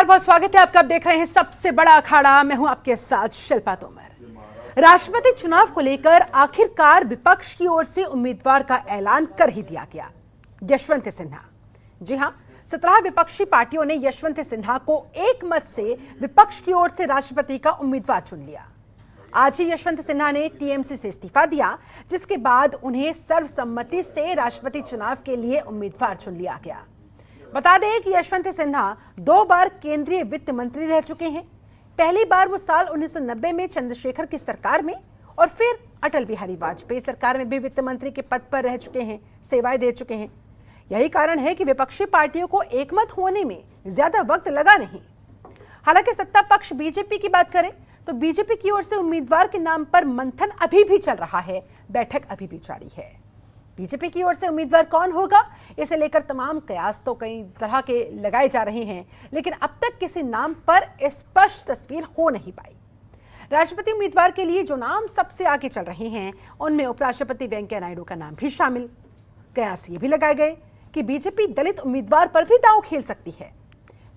नमस्कार, बहुत स्वागत है आपका। आप देख रहे हैं सबसे बड़ा अखाड़ा। मैं हूं आपके साथ शिल्पा तोमर। राष्ट्रपति चुनाव को लेकर आखिरकार विपक्ष की ओर से उम्मीदवार का ऐलान कर ही दिया गया, यशवंत सिन्हा। जी हां, 17 विपक्षी पार्टियों ने यशवंत सिन्हा को एक मत से विपक्ष की ओर से राष्ट्रपति का उम्मीदवार चुन लिया। आज ही यशवंत सिन्हा ने टीएमसी से इस्तीफा दिया, जिसके बाद उन्हें सर्वसम्मति से राष्ट्रपति चुनाव के लिए उम्मीदवार चुन लिया गया। बता दें कि यशवंत सिन्हा 2 बार केंद्रीय वित्त मंत्री रह चुके हैं। पहली बार वो साल 1990 में चंद्रशेखर की सरकार में और फिर अटल बिहारी वाजपेयी सरकार में भी वित्त मंत्री के पद पर रह चुके हैं, सेवाएं दे चुके हैं। यही कारण है कि विपक्षी पार्टियों को एकमत होने में ज्यादा वक्त लगा नहीं। हालांकि सत्ता पक्ष बीजेपी की बात करें तो बीजेपी की ओर से उम्मीदवार के नाम पर मंथन अभी भी चल रहा है, बैठक अभी भी जारी है। बीजेपी की ओर से उम्मीदवार कौन होगा, इसे लेकर तमाम कयास तो कई तरह के लगाए जा रहे हैं, लेकिन अब तक किसी नाम पर स्पष्ट तस्वीर हो नहीं पाई। राष्ट्रपति उम्मीदवार के लिए जो नाम सबसे आगे चल रहे हैं, उनमें उपराष्ट्रपति वेंकैया नायडू का नाम भी शामिल। कयास ये भी लगाए गए कि बीजेपी दलित उम्मीदवार पर भी दांव खेल सकती है।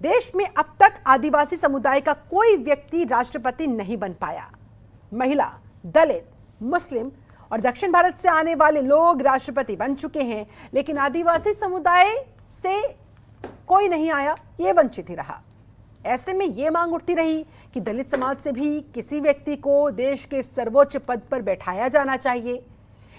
देश में अब तक आदिवासी समुदाय का कोई व्यक्ति राष्ट्रपति नहीं बन पाया। महिला, दलित, मुस्लिम और दक्षिण भारत से आने वाले लोग राष्ट्रपति बन चुके हैं, लेकिन आदिवासी समुदाय से कोई नहीं आया, ये वंचित ही रहा। ऐसे में ये मांग उठती रही कि दलित समाज से भी किसी व्यक्ति को देश के सर्वोच्च पद पर बैठाया जाना चाहिए।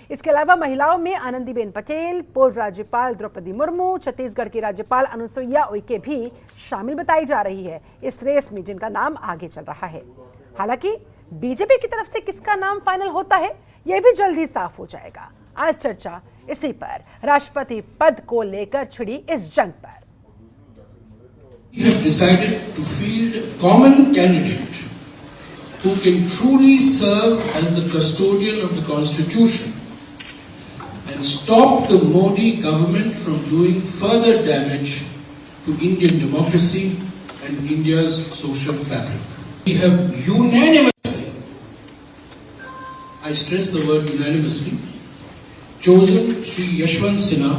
इसके अलावा महिलाओं में आनंदीबेन पटेल, पूर्व राज्यपाल द्रौपदी मुर्मू, छत्तीसगढ़ की राज्यपाल अनुसुईया उइके भी शामिल बताई जा रही है इस रेस में, जिनका नाम आगे चल रहा है। हालांकि बीजेपी की तरफ से किसका नाम फाइनल होता है, यह भी जल्द ही साफ हो जाएगा। आज चर्चा इसी पर, राष्ट्रपति पद को लेकर छिड़ी इस जंग पर। We have decided to field a common candidate who can truly serve as the custodian of the Constitution and stop the Modi government from doing further damage to Indian democracy and India's social fabric. We have unanimously, I stress the word unanimously, chosen Shri Yashwant Sinha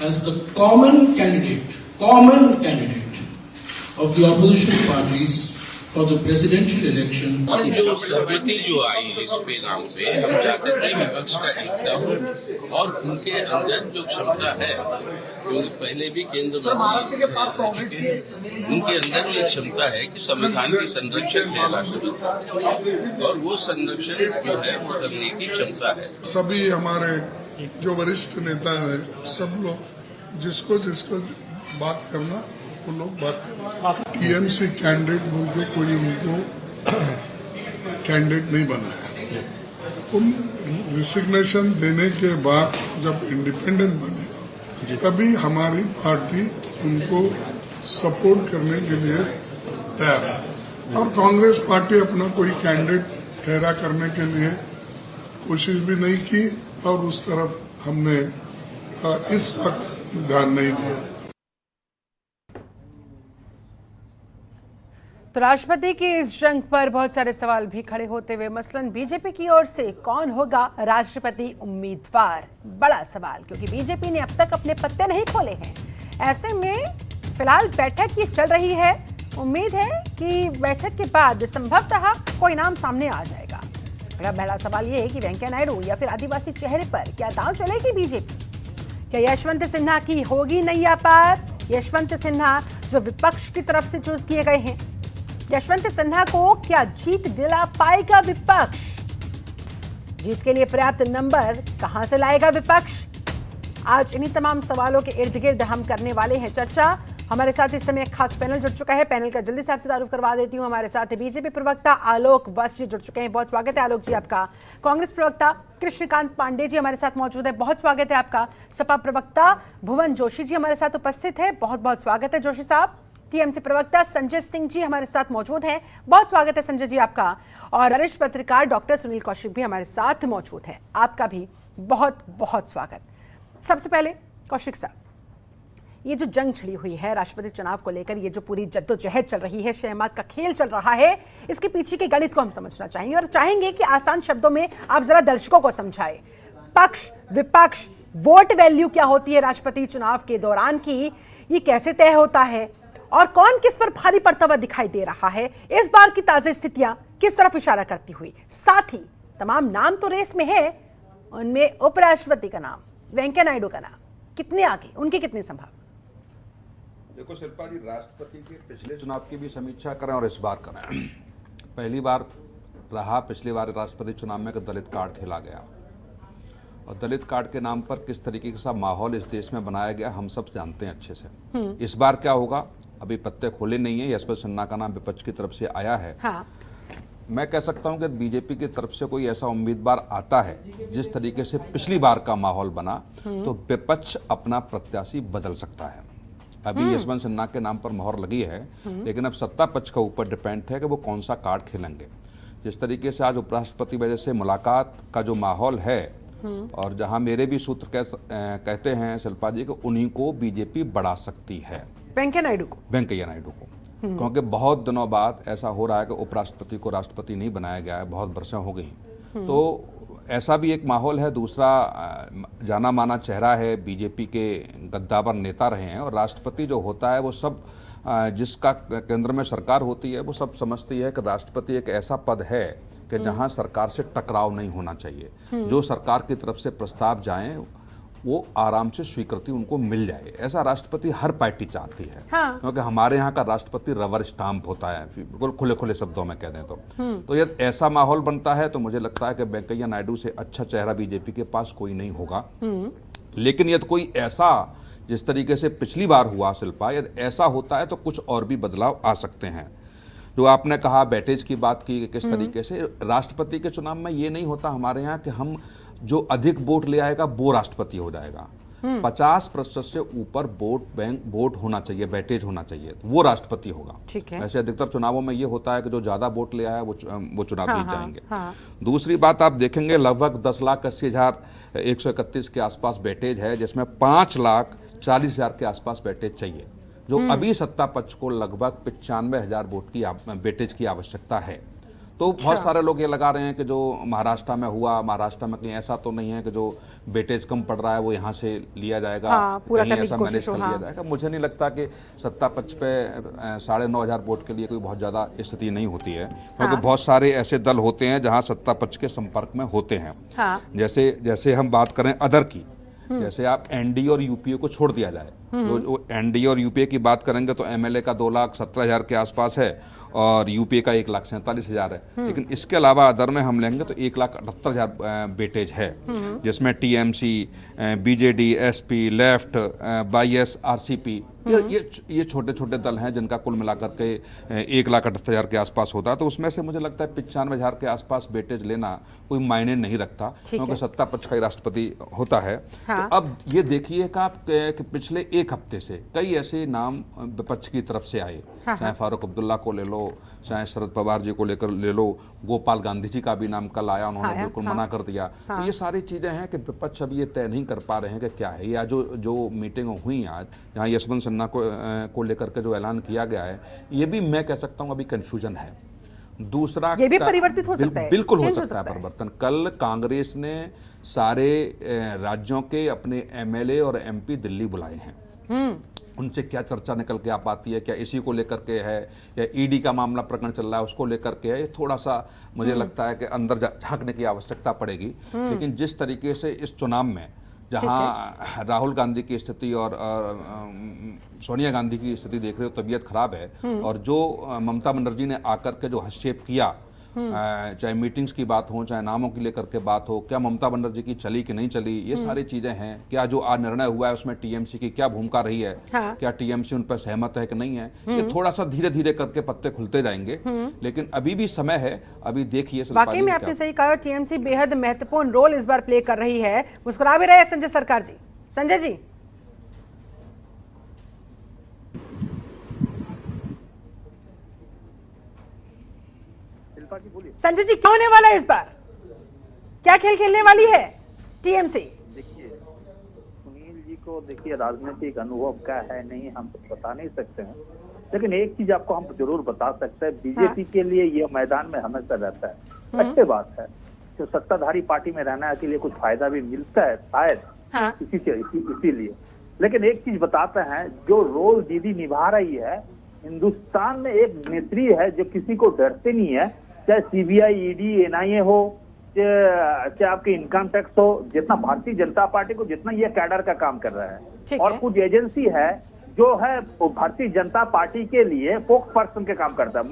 as the common candidate of the opposition parties for the presidential election. जो सहमति जो आई इस पे नाम पे, हम चाहते थे विपक्ष का एकता हो और उनके अंदर जो क्षमता है, क्योंकि पहले भी केंद्र में उनके अंदर भी एक क्षमता है कि संविधान के संरक्षक है राष्ट्रपति, और वो संरक्षण जो है वो करने की क्षमता है। सभी हमारे जो वरिष्ठ नेता है, सब लोग जिसको बात करना वो लोग बात करें। टीएमसी कैंडिडेट बोलते कोई उनको कैंडिडेट नहीं बना है। उन रिसिग्नेशन देने के बाद जब इंडिपेंडेंट बने, तभी हमारी पार्टी उनको सपोर्ट करने के लिए तैयार है। और कांग्रेस पार्टी अपना कोई कैंडिडेट ठहरा करने के लिए कोशिश भी नहीं की, और उस तरफ हमने इस वक्त ध्यान नहीं दिया। तो राष्ट्रपति की इस जंग पर बहुत सारे सवाल भी खड़े होते हुए, मसलन बीजेपी की ओर से कौन होगा राष्ट्रपति उम्मीदवार, बड़ा सवाल, क्योंकि बीजेपी ने अब तक अपने पत्ते नहीं खोले हैं। ऐसे में फिलहाल बैठक ये चल रही है। उम्मीद है कि बैठक के बाद संभवतः कोई नाम सामने आ जाएगा। बड़ा सवाल ये है कि वेंकैया नायडू या फिर आदिवासी चेहरे पर क्या दांव चलेगी बीजेपी? क्या यशवंत सिन्हा की होगी नैया पार? यशवंत सिन्हा जो विपक्ष की तरफ से चूज किए गए हैं, यशवंत सिन्हा को क्या जीत दिला पाएगा विपक्ष? जीत के लिए पर्याप्त नंबर कहां से लाएगा विपक्ष? आज इन्हीं तमाम सवालों के इर्द गिर्द हम करने वाले हैं चर्चा। हमारे साथ इस समय एक खास पैनल जुड़ चुका है। पैनल का जल्दी से आपसे तारुफ करवा देती हूं। हमारे साथ बीजेपी प्रवक्ता आलोक वत्स जी जुड़ चुके हैं। बहुत स्वागत है आलोक जी आपका। कांग्रेस प्रवक्ता कृष्णकांत पांडे जी हमारे साथ मौजूद है। बहुत स्वागत है आपका। सपा प्रवक्ता भुवन जोशी जी हमारे साथ उपस्थित है। बहुत बहुत स्वागत है जोशी साहब। टीएमसी प्रवक्ता संजय सिंह जी हमारे साथ मौजूद हैं। बहुत स्वागत है संजय जी आपका। और वरिष्ठ पत्रकार डॉक्टर सुनील कौशिक भी हमारे साथ मौजूद है। आपका भी बहुत बहुत स्वागत। सबसे पहले कौशिक साहब, ये जो जंग छिड़ी हुई है राष्ट्रपति चुनाव को लेकर, ये जो पूरी जद्दोजहद चल रही है, शहमात का खेल चल रहा है, इसके पीछे के गणित को हम समझना चाहेंगे और चाहेंगे कि आसान शब्दों में आप जरा दर्शकों को समझाएं। पक्ष विपक्ष, वोट वैल्यू क्या होती है राष्ट्रपति चुनाव के दौरान की, ये कैसे तय होता है और कौन किस पर भारी पड़ता हुआ दिखाई दे रहा है, इस बार की ताजा स्थितियां किस तरफ इशारा करती हुई, साथ ही तमाम नाम तो रेस में है, उनमें उपराष्ट्रपति का नाम, वेंकैया नायडू का नाम कितने आगे, उनकी कितनी संभावना। देखो शिल्पा जी, राष्ट्रपति के पिछले चुनाव की भी समीक्षा करें और इस बार करें। पहली बार रहा पिछली बार राष्ट्रपति चुनाव में कि दलित कार्ड खेला गया, और दलित कार्ड के नाम पर किस तरीके का माहौल इस देश में बनाया गया हम सब जानते हैं अच्छे से। इस बार क्या होगा अभी पत्ते खोले नहीं है। यशवंत सिन्हा का नाम विपक्ष की तरफ से आया है। हाँ। मैं कह सकता हूं कि बीजेपी की तरफ से कोई ऐसा उम्मीदवार आता है जिस तरीके से पिछली बार का माहौल बना, तो विपक्ष अपना प्रत्याशी बदल सकता है। अभी यशवंत सिन्हा के नाम पर मोहर लगी है, लेकिन अब सत्ता पक्ष का ऊपर डिपेंड है कि वो कौन सा कार्ड खेलेंगे। जिस तरीके से आज उपराष्ट्रपति वजह से मुलाकात का जो माहौल है, और जहां मेरे भी सूत्र कहते हैं शिल्पा जी कि उन्हीं को बीजेपी बढ़ा सकती है, वेंकैया नायडू को, क्योंकि बहुत दिनों बाद ऐसा हो रहा है कि उपराष्ट्रपति को राष्ट्रपति नहीं बनाया गया है, बहुत बरसें हो गई। तो ऐसा भी एक माहौल है। दूसरा, जाना माना चेहरा है, बीजेपी के गद्दावर नेता रहे हैं, और राष्ट्रपति जो होता है वो सब जिसका केंद्र में सरकार होती है वो सब समझती है कि राष्ट्रपति एक ऐसा पद है कि जहां सरकार से टकराव नहीं होना चाहिए। जो सरकार की तरफ से प्रस्ताव जाएं वो आराम से स्वीकृति उनको मिल जाए, ऐसा राष्ट्रपति हर पार्टी चाहती है। हाँ। क्योंकि हमारे यहाँ का राष्ट्रपति रबर स्टाम्प होता है, बिल्कुल खुले खुले शब्दों में कह दें तो यदि ऐसा माहौल बनता है तो मुझे लगता है कि वेंकैया नायडू से अच्छा चेहरा बीजेपी के पास कोई नहीं होगा। लेकिन यदि कोई ऐसा, जिस तरीके से पिछली बार हुआ शिल्पा, यदि ऐसा होता है तो कुछ और भी बदलाव आ सकते हैं। जो आपने कहा बैटेज की बात की, किस तरीके से राष्ट्रपति के चुनाव में ये नहीं होता हमारे यहाँ कि हम जो अधिक वोट ले आएगा वो राष्ट्रपति हो जाएगा। 50% से ऊपर वोट होना चाहिए, बैटेज होना चाहिए, तो वो राष्ट्रपति होगा। ठीक है। वैसे अधिकतर चुनावों में ये होता है कि जो ज्यादा वोट ले आया वो चुनाव जीत जाएंगे। हाँ। दूसरी बात आप देखेंगे लगभग 10,80,131 के आसपास बैटेज है, जिसमें 5,40,000 के आसपास बैटेज चाहिए। जो अभी सत्ता पक्ष को लगभग 95,000 वोट की बैटेज की आवश्यकता है। तो बहुत सारे लोग ये लगा रहे हैं कि जो महाराष्ट्र में हुआ, महाराष्ट्र में कहीं ऐसा तो नहीं है कि जो वेटेज कम पड़ रहा है वो यहाँ से लिया जाएगा, पूरा कहीं करने की ऐसा मैनेज कर कोशिश हो। लिया जाएगा। मुझे नहीं लगता कि सत्ता पक्ष पे 9,500 वोट के लिए कोई बहुत ज़्यादा स्थिति नहीं होती है, क्योंकि बहुत सारे ऐसे दल होते हैं जहाँ सत्ता पक्ष के संपर्क में होते हैं। जैसे हम बात करें अदर की, जैसे आप एनडीए और यूपीए को छोड़ दिया जाए, जो एनडीए और यूपीए की बात करेंगे तो एमएलए का 2,17,000 के आसपास है और यूपीए का 1,47,000 है। लेकिन इसके अलावा अदर में हम लेंगे तो 1,78,000 वेटेज है, जिसमें TMC, BJD, SP, left, YS, RCP, ये छोटे छोटे दल हैं जिनका कुल मिलाकर के 1,78,000 के आसपास होता है। तो उसमें से मुझे लगता है 95,000 के आसपास वेटेज लेना कोई मायने नहीं रखता, क्योंकि सत्ता पक्ष का ही राष्ट्रपति होता है। हाँ। तो अब ये देखिए कि पिछले एक हफ्ते से कई ऐसे नाम विपक्ष की तरफ से आए, चाहे फारूक अब्दुल्ला को ले लो, चाहे शरद पवार जी को लेकर ले लो, गोपाल गांधी जी का भी नाम कल आया, उन्होंने बिल्कुल मना कर दिया। तो ये सारी चीजें हैं कि विपक्ष अब ये तय नहीं कर पा रहे हैं कि क्या है। या जो मीटिंग हुई आज, यहाँ यशवंत सिन्हा को लेकर के जो ऐलान किया गया है, ये भी मैं कह सकता हूँ अभी कंफ्यूजन है। दूसरा, ये भी परिवर्तित हो सकता है, बिल्कुल हो चेंज सकता है परिवर्तन। कल कांग्रेस ने सारे राज्यों के अपने एमएलए और एमपी दिल्ली बुलाए हैं। उनसे क्या चर्चा निकल के आ पाती है, क्या इसी को लेकर के है या ईडी का मामला प्रकरण चल रहा है उसको लेकर के है, थोड़ा सा मुझे लगता है कि अंदर झांकने की आवश्यकता पड़ेगी। लेकिन जिस तरीके से इस चुनाव में जहां राहुल गांधी की स्थिति और सोनिया गांधी की स्थिति देख रहे हो, तबीयत खराब है, और जो ममता बनर्जी ने आकर के जो हस्तक्षेप किया, चाहे मीटिंग्स की बात हो, चाहे नामों की लेकर के बात हो, क्या ममता बनर्जी की चली कि नहीं चली, ये सारी चीजें हैं। क्या जो आज निर्णय हुआ है उसमें टीएमसी की क्या भूमिका रही है, क्या टीएमसी उन पर सहमत है कि नहीं है, ये थोड़ा सा धीरे धीरे करके पत्ते खुलते जाएंगे। लेकिन अभी भी समय है, अभी देखिए। वाकई में आपने सही कहा, टीएमसी बेहद महत्वपूर्ण रोल इस बार प्ले कर रही है। मुस्कुरा भी रहे हैं संजय सरकार जी। संजय जी, संजय जी, क्या होने वाला है इस बार, क्या खेल खेलने वाली है टीएमसी? देखिए सुनील जी को, देखिए राजनीतिक अनुभव क्या है नहीं हम तो बता नहीं सकते हैं, लेकिन एक चीज आपको हम जरूर बता सकते हैं, बीजेपी के लिए ये मैदान में हमेशा रहता है। अच्छी बात है, जो सत्ताधारी पार्टी में रहना के लिए कुछ फायदा भी मिलता है शायद, इसीलिए। लेकिन एक चीज बताते हैं, जो रोल दीदी निभा रही है हिंदुस्तान में एक नेत्री है जो किसी को डरते नहीं है, चाहे सीबीआई, ईडी, एनआईए हो, चाहे आपके इनकम टैक्स हो, जितना भारतीय जनता पार्टी को जितना ये कैडर का काम कर रहा है। ठीक और है। कुछ एजेंसी है जो है वो भारतीय जनता पार्टी के लिए स्पोक्स पर्सन के काम करता है,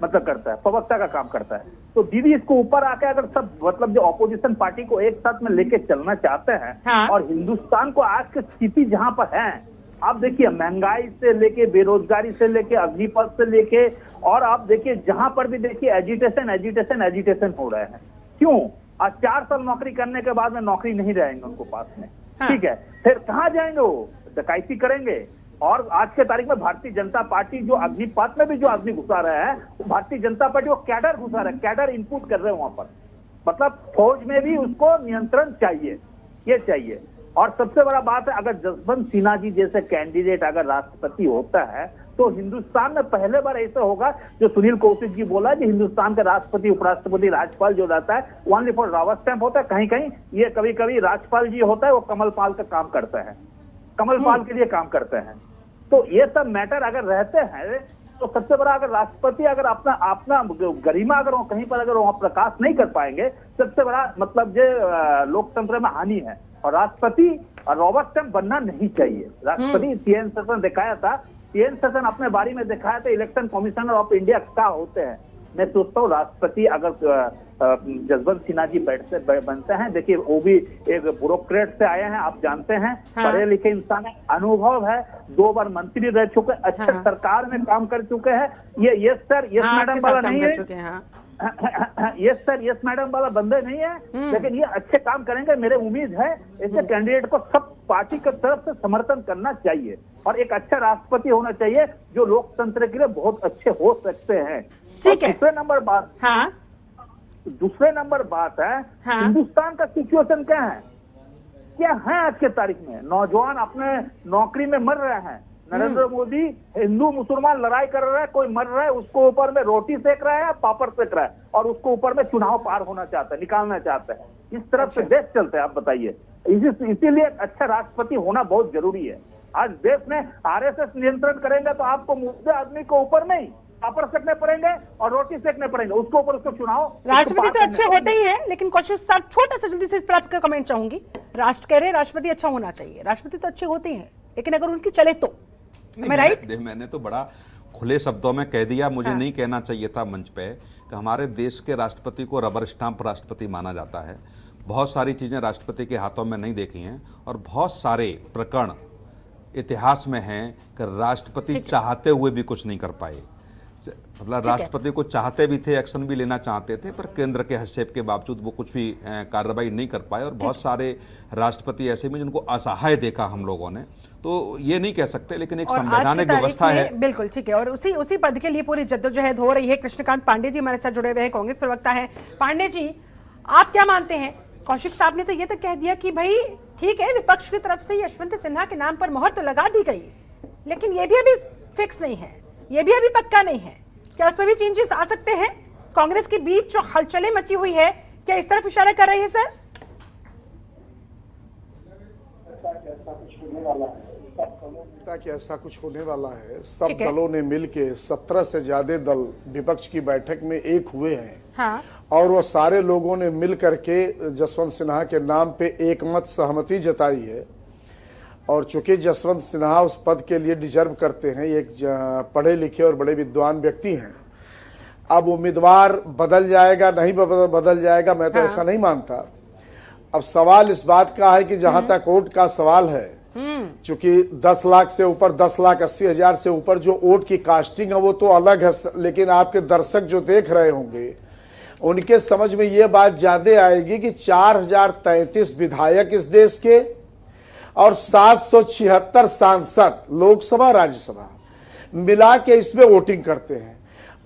मतलब करता है, प्रवक्ता का काम करता है। तो दीदी इसको ऊपर आके अगर सब मतलब जो ऑपोजिशन पार्टी को एक साथ में लेके चलना चाहते हैं, हाँ। और हिंदुस्तान को आज की स्थिति जहां पर है, आप देखिए महंगाई से लेके, बेरोजगारी से लेके, अग्निपथ से लेके, और आप देखिए जहां पर भी देखिए एजिटेशन हो रहे हैं। क्यों? आज 4 साल नौकरी करने के बाद में नौकरी नहीं रहेंगे उनको पास में। हाँ। ठीक है, फिर कहाँ जाएंगे वो? डकैती करेंगे। और आज के तारीख में भारतीय जनता पार्टी जो अग्निपथ में भी जो आदमी घुसा रहा है, वो भारतीय जनता पार्टी वो कैडर घुसा रहा है, कैडर इनपुट कर रहे हैं वहां पर। मतलब फौज में भी उसको नियंत्रण चाहिए, ये चाहिए। और सबसे बड़ा बात है, अगर जसवंत सिन्हा जी जैसे कैंडिडेट अगर राष्ट्रपति होता है तो हिंदुस्तान में पहले बार ऐसा होगा, जो सुनील कौशिक जी बोला कि हिंदुस्तान का राष्ट्रपति, उपराष्ट्रपति, राज्यपाल जो रहता है ओनली फॉर रावर स्टैंप होता है। कहीं कहीं ये कभी कभी राज्यपाल जी होता है, वो कमल पाल का काम करता है, कमल पाल के लिए काम करते हैं। तो ये सब मैटर अगर रहते हैं तो सबसे बड़ा, अगर राष्ट्रपति अगर अपना गरिमा अगर वो कहीं पर अगर वो प्रकाश नहीं कर पाएंगे, सबसे बड़ा मतलब जो लोकतंत्र में हानि है। और राष्ट्रपति रॉबर्ट स्टैम्प बनना नहीं चाहिए। राष्ट्रपति TN सेशन दिखाया था, TN सेशन अपने बारे में दिखाया था इलेक्शन कमिश्नर ऑफ इंडिया क्या होते हैं। मैं सोचता हूँ राष्ट्रपति अगर जसवंत सिन्हा जी बनते हैं, देखिए वो भी एक ब्यूरोक्रेट से आए हैं, आप जानते हैं, हाँ। पढ़े लिखे इंसान है, अनुभव है, 2 बार मंत्री रह चुके, अच्छे हाँ। सरकार में काम कर चुके हैं। ये यस सर यस हाँ, मैडम आपके वाला साथ काम नहीं कर है, चुके हैं, हाँ। यस सर यस मैडम वाला बंदे नहीं है, लेकिन ये अच्छे काम करेंगे, मेरे उम्मीद है। ऐसे कैंडिडेट को सब पार्टी की तरफ से समर्थन करना चाहिए, और एक अच्छा राष्ट्रपति होना चाहिए जो लोकतंत्र के लिए बहुत अच्छे हो सकते हैं। ठीक है। दूसरे नंबर बात है, हाँ। हिंदुस्तान का सिचुएशन क्या है आज के तारीख में? नौजवान अपने नौकरी में मर रहे हैं। नरेंद्र मोदी हिंदू मुसलमान लड़ाई कर रहा है, कोई मर रहा है, उसको ऊपर में रोटी सेक रहा है, पापड़ सेक रहा है, और उसको ऊपर में चुनाव पार होना चाहता है, निकालना चाहता है। इस तरफ से देश चलता है, आप बताइए। इसीलिए अच्छा राष्ट्रपति होना बहुत जरूरी है। आज देश में RSS नियंत्रण करेंगे तो आपको मुद्दे आदमी को ऊपर नहीं पापड़ सेकने पड़ेंगे और रोटी सेकने पड़ेंगे, उसको ऊपर उसको चुनाव। राष्ट्रपति तो अच्छे होते ही हैं, लेकिन कौशिक साहब छोटा सा जल्दी से इस पर आपका कमेंट चाहूंगी। राष्ट्र कह रहे राष्ट्रपति अच्छा होना चाहिए, राष्ट्रपति तो अच्छे होते ही हैं, लेकिन अगर उनकी चले तो राइट। मैंने तो बड़ा खुले शब्दों में कह दिया, मुझे हाँ। नहीं कहना चाहिए था मंच पे, कि हमारे देश के राष्ट्रपति को रबर स्टाम्प राष्ट्रपति माना जाता है। बहुत सारी चीज़ें राष्ट्रपति के हाथों में नहीं देखी हैं, और बहुत सारे प्रकरण इतिहास में हैं कि राष्ट्रपति चाहते हुए भी कुछ नहीं कर पाए। मतलब राष्ट्रपति को चाहते भी थे, एक्शन भी लेना चाहते थे, पर केंद्र के हस्तक्षेप के बावजूद वो कुछ भी कार्रवाई नहीं कर पाए। और बहुत सारे राष्ट्रपति ऐसे भी जिनको असहाय देखा हम लोगों ने, तो ये नहीं कह सकते, लेकिन एक संवैधानिक व्यवस्था है। बिल्कुल ठीक है, और उसी पद के लिए पूरी जद्दोजहद हो रही है। कृष्णकांत पांडे जी हमारे साथ जुड़े हुए हैं, कांग्रेस प्रवक्ता है। पांडे जी, आप क्या मानते हैं? कौशिक साहब ने तो ये तक कह दिया कि भाई ठीक है, विपक्ष की तरफ से यशवंत सिन्हा के नाम पर मोहर तो लगा दी गई, लेकिन ये भी अभी फिक्स नहीं है, ये भी अभी पक्का नहीं है। क्या उसमें भी चेंजेस आ सकते हैं? कांग्रेस के बीच जो हलचलें मची हुई है, क्या इस तरफ इशारा कर रही है सर? कि ऐसा कुछ होने वाला है। सब दलों ने मिलके 17 से ज्यादा दल विपक्ष की बैठक में एक हुए हैं। हाँ। और वो सारे लोगों ने मिल करके जसवंत सिन्हा के नाम पे एकमत सहमति जताई है। और चूंकि जसवंत सिन्हा उस पद के लिए डिजर्व करते हैं, एक पढ़े लिखे और बड़े विद्वान व्यक्ति हैं। अब उम्मीदवार बदल जाएगा नहीं बदल जाएगा, मैं तो ऐसा नहीं मानता। अब सवाल इस बात का है कि जहां तक वोट का सवाल है, चूंकि 10 लाख से ऊपर, 10,80,000 से ऊपर जो वोट की कास्टिंग है वो तो अलग है, लेकिन आपके दर्शक जो देख रहे होंगे उनके समझ में ये बात ज्यादा आएगी कि 4033 विधायक इस देश के और 776 सांसद लोकसभा राज्यसभा मिला के इसमें वोटिंग करते हैं।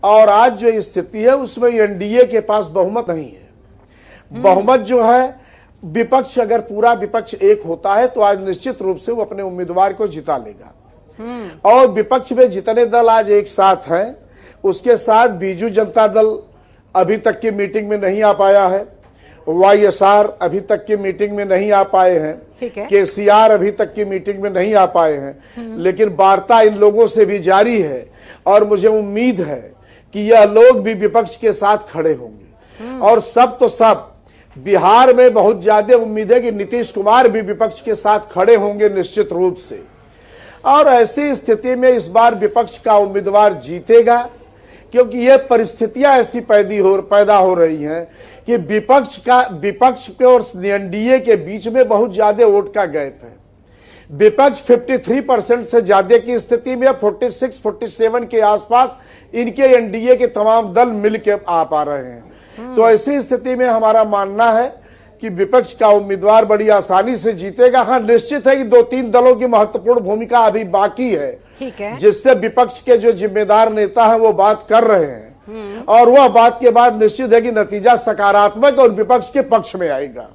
और आज जो स्थिति है उसमें एनडीए के पास बहुमत नहीं है। बहुमत जो है, विपक्ष अगर पूरा विपक्ष एक होता है तो आज निश्चित रूप से वो अपने उम्मीदवार को जिता लेगा। और विपक्ष में जितने दल आज एक साथ हैं, उसके साथ बीजू जनता दल अभी तक की मीटिंग में नहीं आ पाया है। YSR अभी तक की मीटिंग में नहीं आ पाए हैं, ठीक है। KCR अभी तक की मीटिंग में नहीं आ पाए हैं, लेकिन वार्ता इन लोगों से भी जारी है और मुझे उम्मीद है कि यह लोग भी विपक्ष के साथ खड़े होंगे। और सब तो सब, बिहार में बहुत ज्यादा उम्मीद है कि नीतीश कुमार भी विपक्ष के साथ खड़े होंगे निश्चित रूप से। और ऐसी स्थिति में इस बार विपक्ष का उम्मीदवार जीतेगा, क्योंकि ये परिस्थितियां ऐसी पैदा हो रही हैं कि विपक्ष के और एनडीए के बीच में बहुत ज्यादा वोट का गैप है। विपक्ष 53% से ज्यादा की स्थिति में 46-47 के आसपास इनके एनडीए के तमाम दल मिलकर आ पा रहे हैं। तो ऐसी स्थिति में हमारा मानना है कि विपक्ष का उम्मीदवार बड़ी आसानी से जीतेगा। हाँ, निश्चित है कि 2-3 दलों की महत्वपूर्ण भूमिका अभी बाकी है, ठीक है, जिससे विपक्ष के जो जिम्मेदार नेता हैं वो बात कर रहे हैं और वह बात के बाद निश्चित है कि नतीजा सकारात्मक और विपक्ष के पक्ष में आएगा।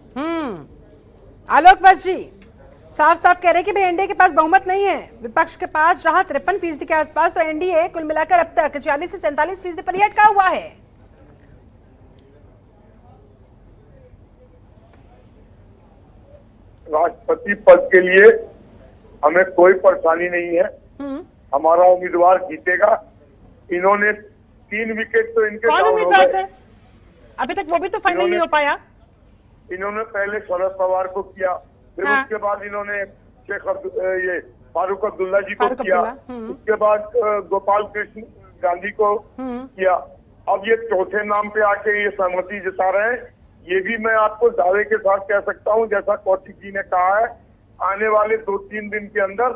आलोक वत्स जी साफ साफ कह रहे हैं कि भाई एनडीए के पास बहुमत नहीं है, विपक्ष के पास जहां 53% के आसपास, तो एनडीए कुल मिलाकर अब तक 40 से 47% पर ही अटका हुआ है। राष्ट्रपति पद के लिए हमें कोई परेशानी नहीं है, हमारा उम्मीदवार जीतेगा। इन्होंने 3 विकेट तो इनके कौन डाउन हो उम्मीदवार गए। सर? अभी तक वो भी तो फाइनल नहीं हो पाया। इन्होंने पहले शरद पवार को किया, फिर हाँ। उसके बाद इन्होंने ये फारूक अब्दुल्ला जी को फारूक किया, अब्दुल्ला, उसके बाद गोपाल कृष्ण गांधी को किया। अब ये चौथे नाम पे आके ये सहमति जता रहे हैं। ये भी मैं आपको दावे के साथ कह सकता हूँ, जैसा कौशिक जी ने कहा है, आने वाले 2-3 दिन के अंदर,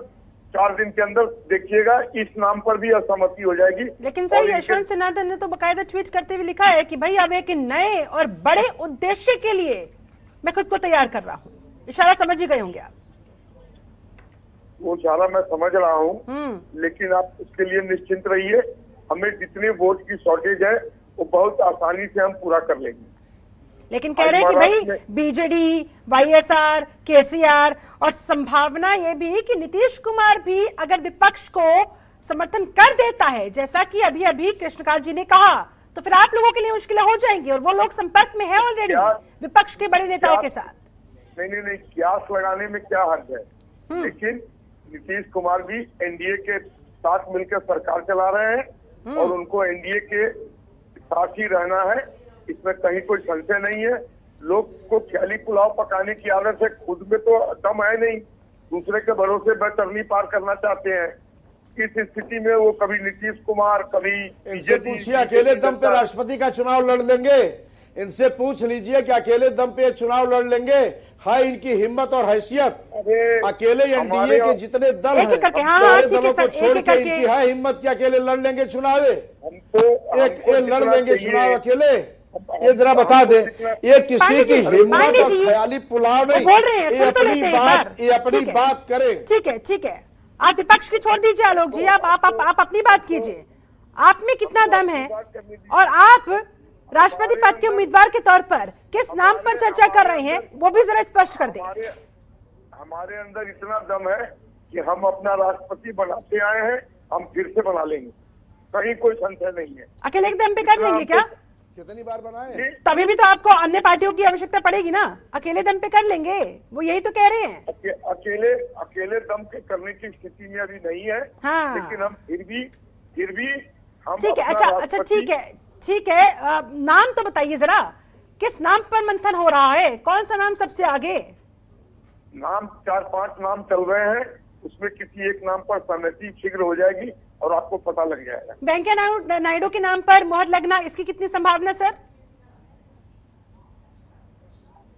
4 दिन के अंदर देखिएगा इस नाम पर भी असहमति हो जाएगी। लेकिन सर यशवंत सिन्हा ने तो बकायदा ट्वीट करते हुए लिखा है कि भाई अब एक नए और बड़े उद्देश्य के लिए मैं खुद को तैयार कर रहा हूँ। इशारा समझ ही गए होंगे आप। वो इशारा मैं समझ रहा हूँ, लेकिन आप उसके लिए निश्चिंत रहिए, हमें जितने वोट की शॉर्टेज है वो बहुत आसानी से हम पूरा कर लेंगे। लेकिन कह रहे हैं कि भाई बीजेडी, वाईएसआर, केसीआर और संभावना ये भी कि नीतीश कुमार भी अगर विपक्ष को समर्थन कर देता है, जैसा कि अभी अभी कृष्णकांत जी ने कहा, तो फिर आप लोगों के लिए मुश्किलें हो जाएंगी। और वो लोग संपर्क में है ऑलरेडी विपक्ष के बड़े नेताओं के साथ। नहीं, क्यास लगाने में क्या हर्ज है, लेकिन नीतीश कुमार भी एनडीए के साथ मिलकर सरकार चला रहे हैं और उनको एनडीए के साथ ही रहना है, इसमें कहीं कोई संशय नहीं है। लोग को ख्याली पुलाव पकाने की आदत है, खुद में तो दम है नहीं, दूसरे के भरोसे बेटरनी पार करना चाहते हैं। इस स्थिति में वो कभी नीतीश कुमार, कभी इनसे पूछिए अकेले दम पे राष्ट्रपति का चुनाव लड़ लेंगे? इनसे पूछ लीजिए कि अकेले दम पे चुनाव लड़ लेंगे? है इनकी हिम्मत और हैसियत? अकेले एनडीए के जितने दल हैं, दलों को छोड़ के इनकी है हिम्मत कि अकेले लड़ लेंगे चुनाव? एक लड़ लेंगे चुनाव अकेले? ये जरा बता दे, ये किसी की हिम्मत और ख्याली पुलाव नहीं, बोल रहे हैं, सुन तो लेते हैं, ये अपनी बात करें। ठीक है, आप विपक्ष की छोड़ दीजिए आलोक जी, आप अपनी बात कीजिए। आप में कितना दम है और आप राष्ट्रपति पद के उम्मीदवार के तौर पर किस नाम पर चर्चा कर रहे हैं, वो भी जरा स्पष्ट कर दें। हमारे अंदर इतना दम है कि हम अपना राष्ट्रपति बनाते आए हैं, हम फिर से बना लेंगे, कहीं कोई संशय नहीं है। अकेले दम पे कर लेंगे क्या? कितनी बार बनाए? तभी भी तो आपको अन्य पार्टियों की आवश्यकता पड़ेगी ना। अकेले दम पे कर लेंगे, वो यही तो कह रहे हैं। अकेले दम के करने की स्थिति में अभी नहीं है। हाँ। लेकिन हम फिर भी हम ठीक है। अपना अच्छा ठीक है, नाम तो बताइए जरा, किस नाम पर मंथन हो रहा है? कौन सा नाम सबसे आगे? नाम 4-5 नाम चल रहे हैं, उसमें किसी एक नाम पर सहमति शीघ्र हो जाएगी और आपको पता लग जाएगा। वेंकैया नायडू के नाम पर मोहर लगना, इसकी कितनी संभावना सर?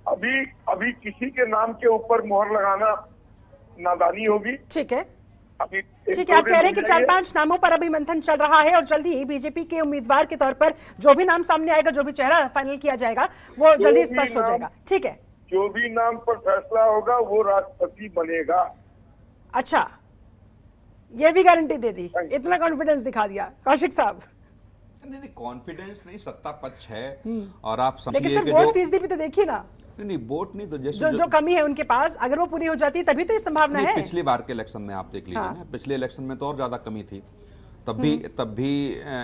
अभी किसी के नाम के ऊपर मोहर लगाना नादानी होगी। ठीक है, अभी ठीक है, आप कह रहे हैं कि 4-5 नामों पर अभी मंथन चल रहा है और जल्दी ही बीजेपी के उम्मीदवार के तौर पर जो भी नाम सामने आएगा, जो भी चेहरा फाइनल किया जाएगा, वो जल्दी स्पष्ट हो जाएगा। ठीक है, जो भी नाम पर फैसला होगा वो राष्ट्रपति बनेगा। अच्छा, ये भी गारंटी दे दी, इतना कॉन्फिडेंस दिखा दिया कौशिक साहब। नहीं, कॉन्फिडेंस नहीं, सत्ता पक्ष है और आप लेकिन समझिए कि वोट जो फीसदी भी तो देखिए ना, नहीं वोट नहीं तो जैसे जो कमी है उनके पास, अगर वो पूरी हो जाती तभी तो ये संभावना है। पिछली बार के इलेक्शन में आप देख लीजिए ना, पिछले इलेक्शन में तो और ज्यादा कमी थी। तब भी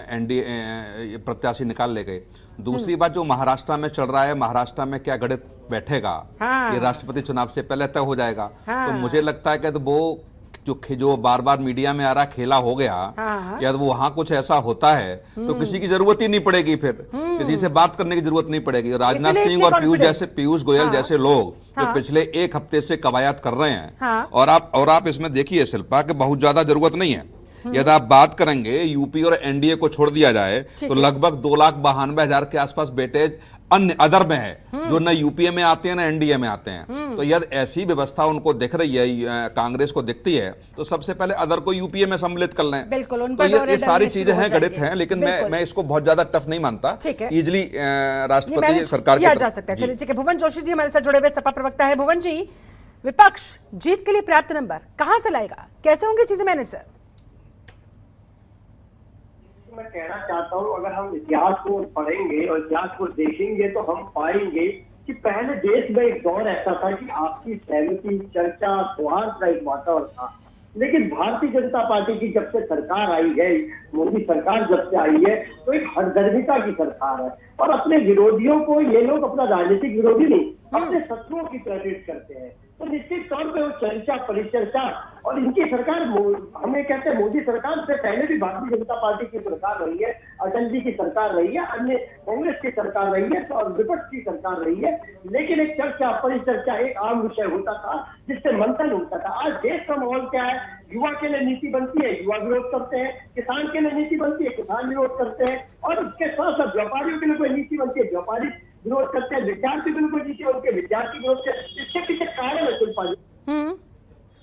एनडीए प्रत्याशी निकाल ले गए। दूसरी बात, जो महाराष्ट्र में चल रहा है, महाराष्ट्र में क्या गणित बैठेगा, ये राष्ट्रपति चुनाव से पहले तय हो जाएगा। तो मुझे लगता है कि तो वो जो बार बार मीडिया में आ रहा खेला हो गया, या तो वहां कुछ ऐसा होता है तो किसी की जरूरत ही नहीं पड़ेगी, फिर किसी से बात करने की जरूरत नहीं पड़ेगी। राजनाथ सिंह और पीयूष गोयल जैसे लोग जो पिछले एक हफ्ते से कवायद कर रहे हैं, और आप इसमें देखिए शिल्पा कि बहुत ज्यादा जरूरत नहीं है। यदि आप बात करेंगे यूपी और एनडीए को छोड़ दिया जाए तो लगभग 2,92,000 के आसपास बेटे अन्य अदर में है, जो न यूपीए में आते हैं न एनडीए में आते हैं। तो यदि ऐसी व्यवस्था उनको दिख रही है, कांग्रेस को दिखती है, तो सबसे पहले अदर को यूपीए में सम्मिलित कर लें। बिल्कुल, उन तो पर ये सारी चीजें हैं, गणित हैं, लेकिन मैं इसको बहुत ज्यादा टफ नहीं मानता। इजिली राष्ट्रपति सरकार किया जा सकता है। चलिए ठीक है, भुवन जोशी जी हमारे साथ जुड़े हुए सपा प्रवक्ता है। भुवन जी, विपक्ष जीत के लिए पर्याप्त नंबर कहां से लाएगा, कैसे होंगी चीजें मैनेज सर? मैं कहना चाहता हूँ, अगर हम इतिहास को पढ़ेंगे और इतिहास को देखेंगे तो हम पाएंगे कि पहले देश में एक दौर ऐसा था कि आपसी सहमति, चर्चा, सौहार्द का एक वातावरण था। लेकिन भारतीय जनता पार्टी की जब से सरकार आई है, मोदी सरकार जब से आई है, तो एक हठधर्मिता की सरकार है, और अपने विरोधियों को ये लोग अपना राजनीतिक विरोधी नहीं, अपने शत्रुओं की तरह ट्रीट करते हैं। तो निश्चित तौर पे वो चर्चा, परिचर्चा, और इनकी सरकार, हमें कहते हैं मोदी सरकार से पहले भी भारतीय जनता पार्टी की सरकार रही है, अटल जी की सरकार रही है, अन्य कांग्रेस की सरकार रही है, और विपक्ष की सरकार रही है। लेकिन एक चर्चा, परिचर्चा एक आम विषय होता था जिससे मंथन होता था। आज देश का माहौल क्या है? युवा के लिए नीति बनती है, युवा विरोध करते हैं, किसान के लिए नीति बनती है, किसान विरोध करते हैं, और उसके साथ साथ व्यापारियों के लिए कोई नीति बनती है, व्यापारी विरोध करते हैं, विद्यार्थी के लिए कोई नीति बनती है, विद्यार्थी विरोध करते हैं। इसके पीछे कारण है शिल्पा जी,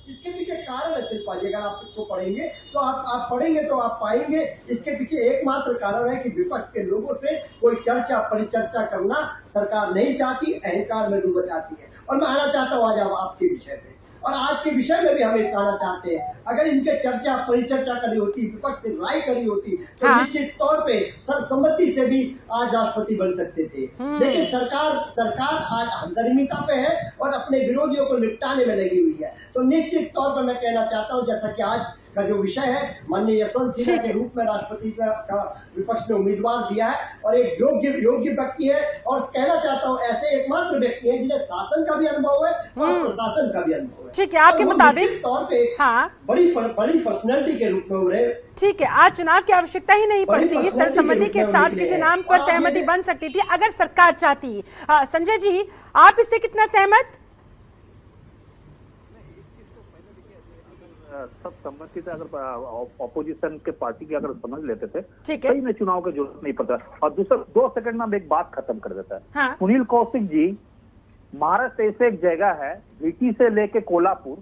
इसके पीछे कारण है शिल्पा जी। अगर आप इसको पढ़ेंगे तो आप पढ़ेंगे तो आप पाएंगे इसके पीछे एकमात्र कारण है कि विपक्ष के लोगों से कोई चर्चा, परिचर्चा करना सरकार नहीं चाहती, अहंकार में डूब जाती है। और मैं आना चाहता हूँ आज आपके विषय पे, और आज के विषय में भी हम एक कहना चाहते हैं, अगर इनके चर्चा, परिचर्चा करनी होती, विपक्ष से राय करनी होती, तो निश्चित तौर पे सर्वसम्मति से भी आज राष्ट्रपति बन सकते थे। लेकिन सरकार आज हठधर्मिता पे है और अपने विरोधियों को निपटाने में लगी हुई है। तो निश्चित तौर पर मैं कहना चाहता हूँ, जैसा कि आज का जो विषय है, माननीय यशवंत सिन्हा के रूप में राष्ट्रपति का विपक्ष ने उम्मीदवार दिया है, और एक योग्य व्यक्ति है, और कहना चाहता हूँ ऐसे एकमात्र व्यक्ति है जिन्हें शासन का भी अनुभव है और प्रशासन का भी अनुभव है। ठीक है, आपके मुताबिक तौर पे बड़ी पर्सनैलिटी के रूप में उभरे। ठीक है, आज चुनाव की आवश्यकता ही नहीं पड़ती, सर्वसम्मति के साथ किसी नाम पर सहमति बन सकती थी अगर सरकार चाहती। संजय जी, आप इससे कितना सहमत? सब सम्मति से अगर ऑपोजिशन के पार्टी की अगर समझ लेते थे, ठीक है, सही में चुनाव की जरूरत नहीं पड़ता। और दूसरा 2 सेकंड में हम एक बात खत्म कर देता है। सुनील कौशिक जी, महाराष्ट्र ऐसे एक जगह है, वीटी से लेके कोल्हापुर,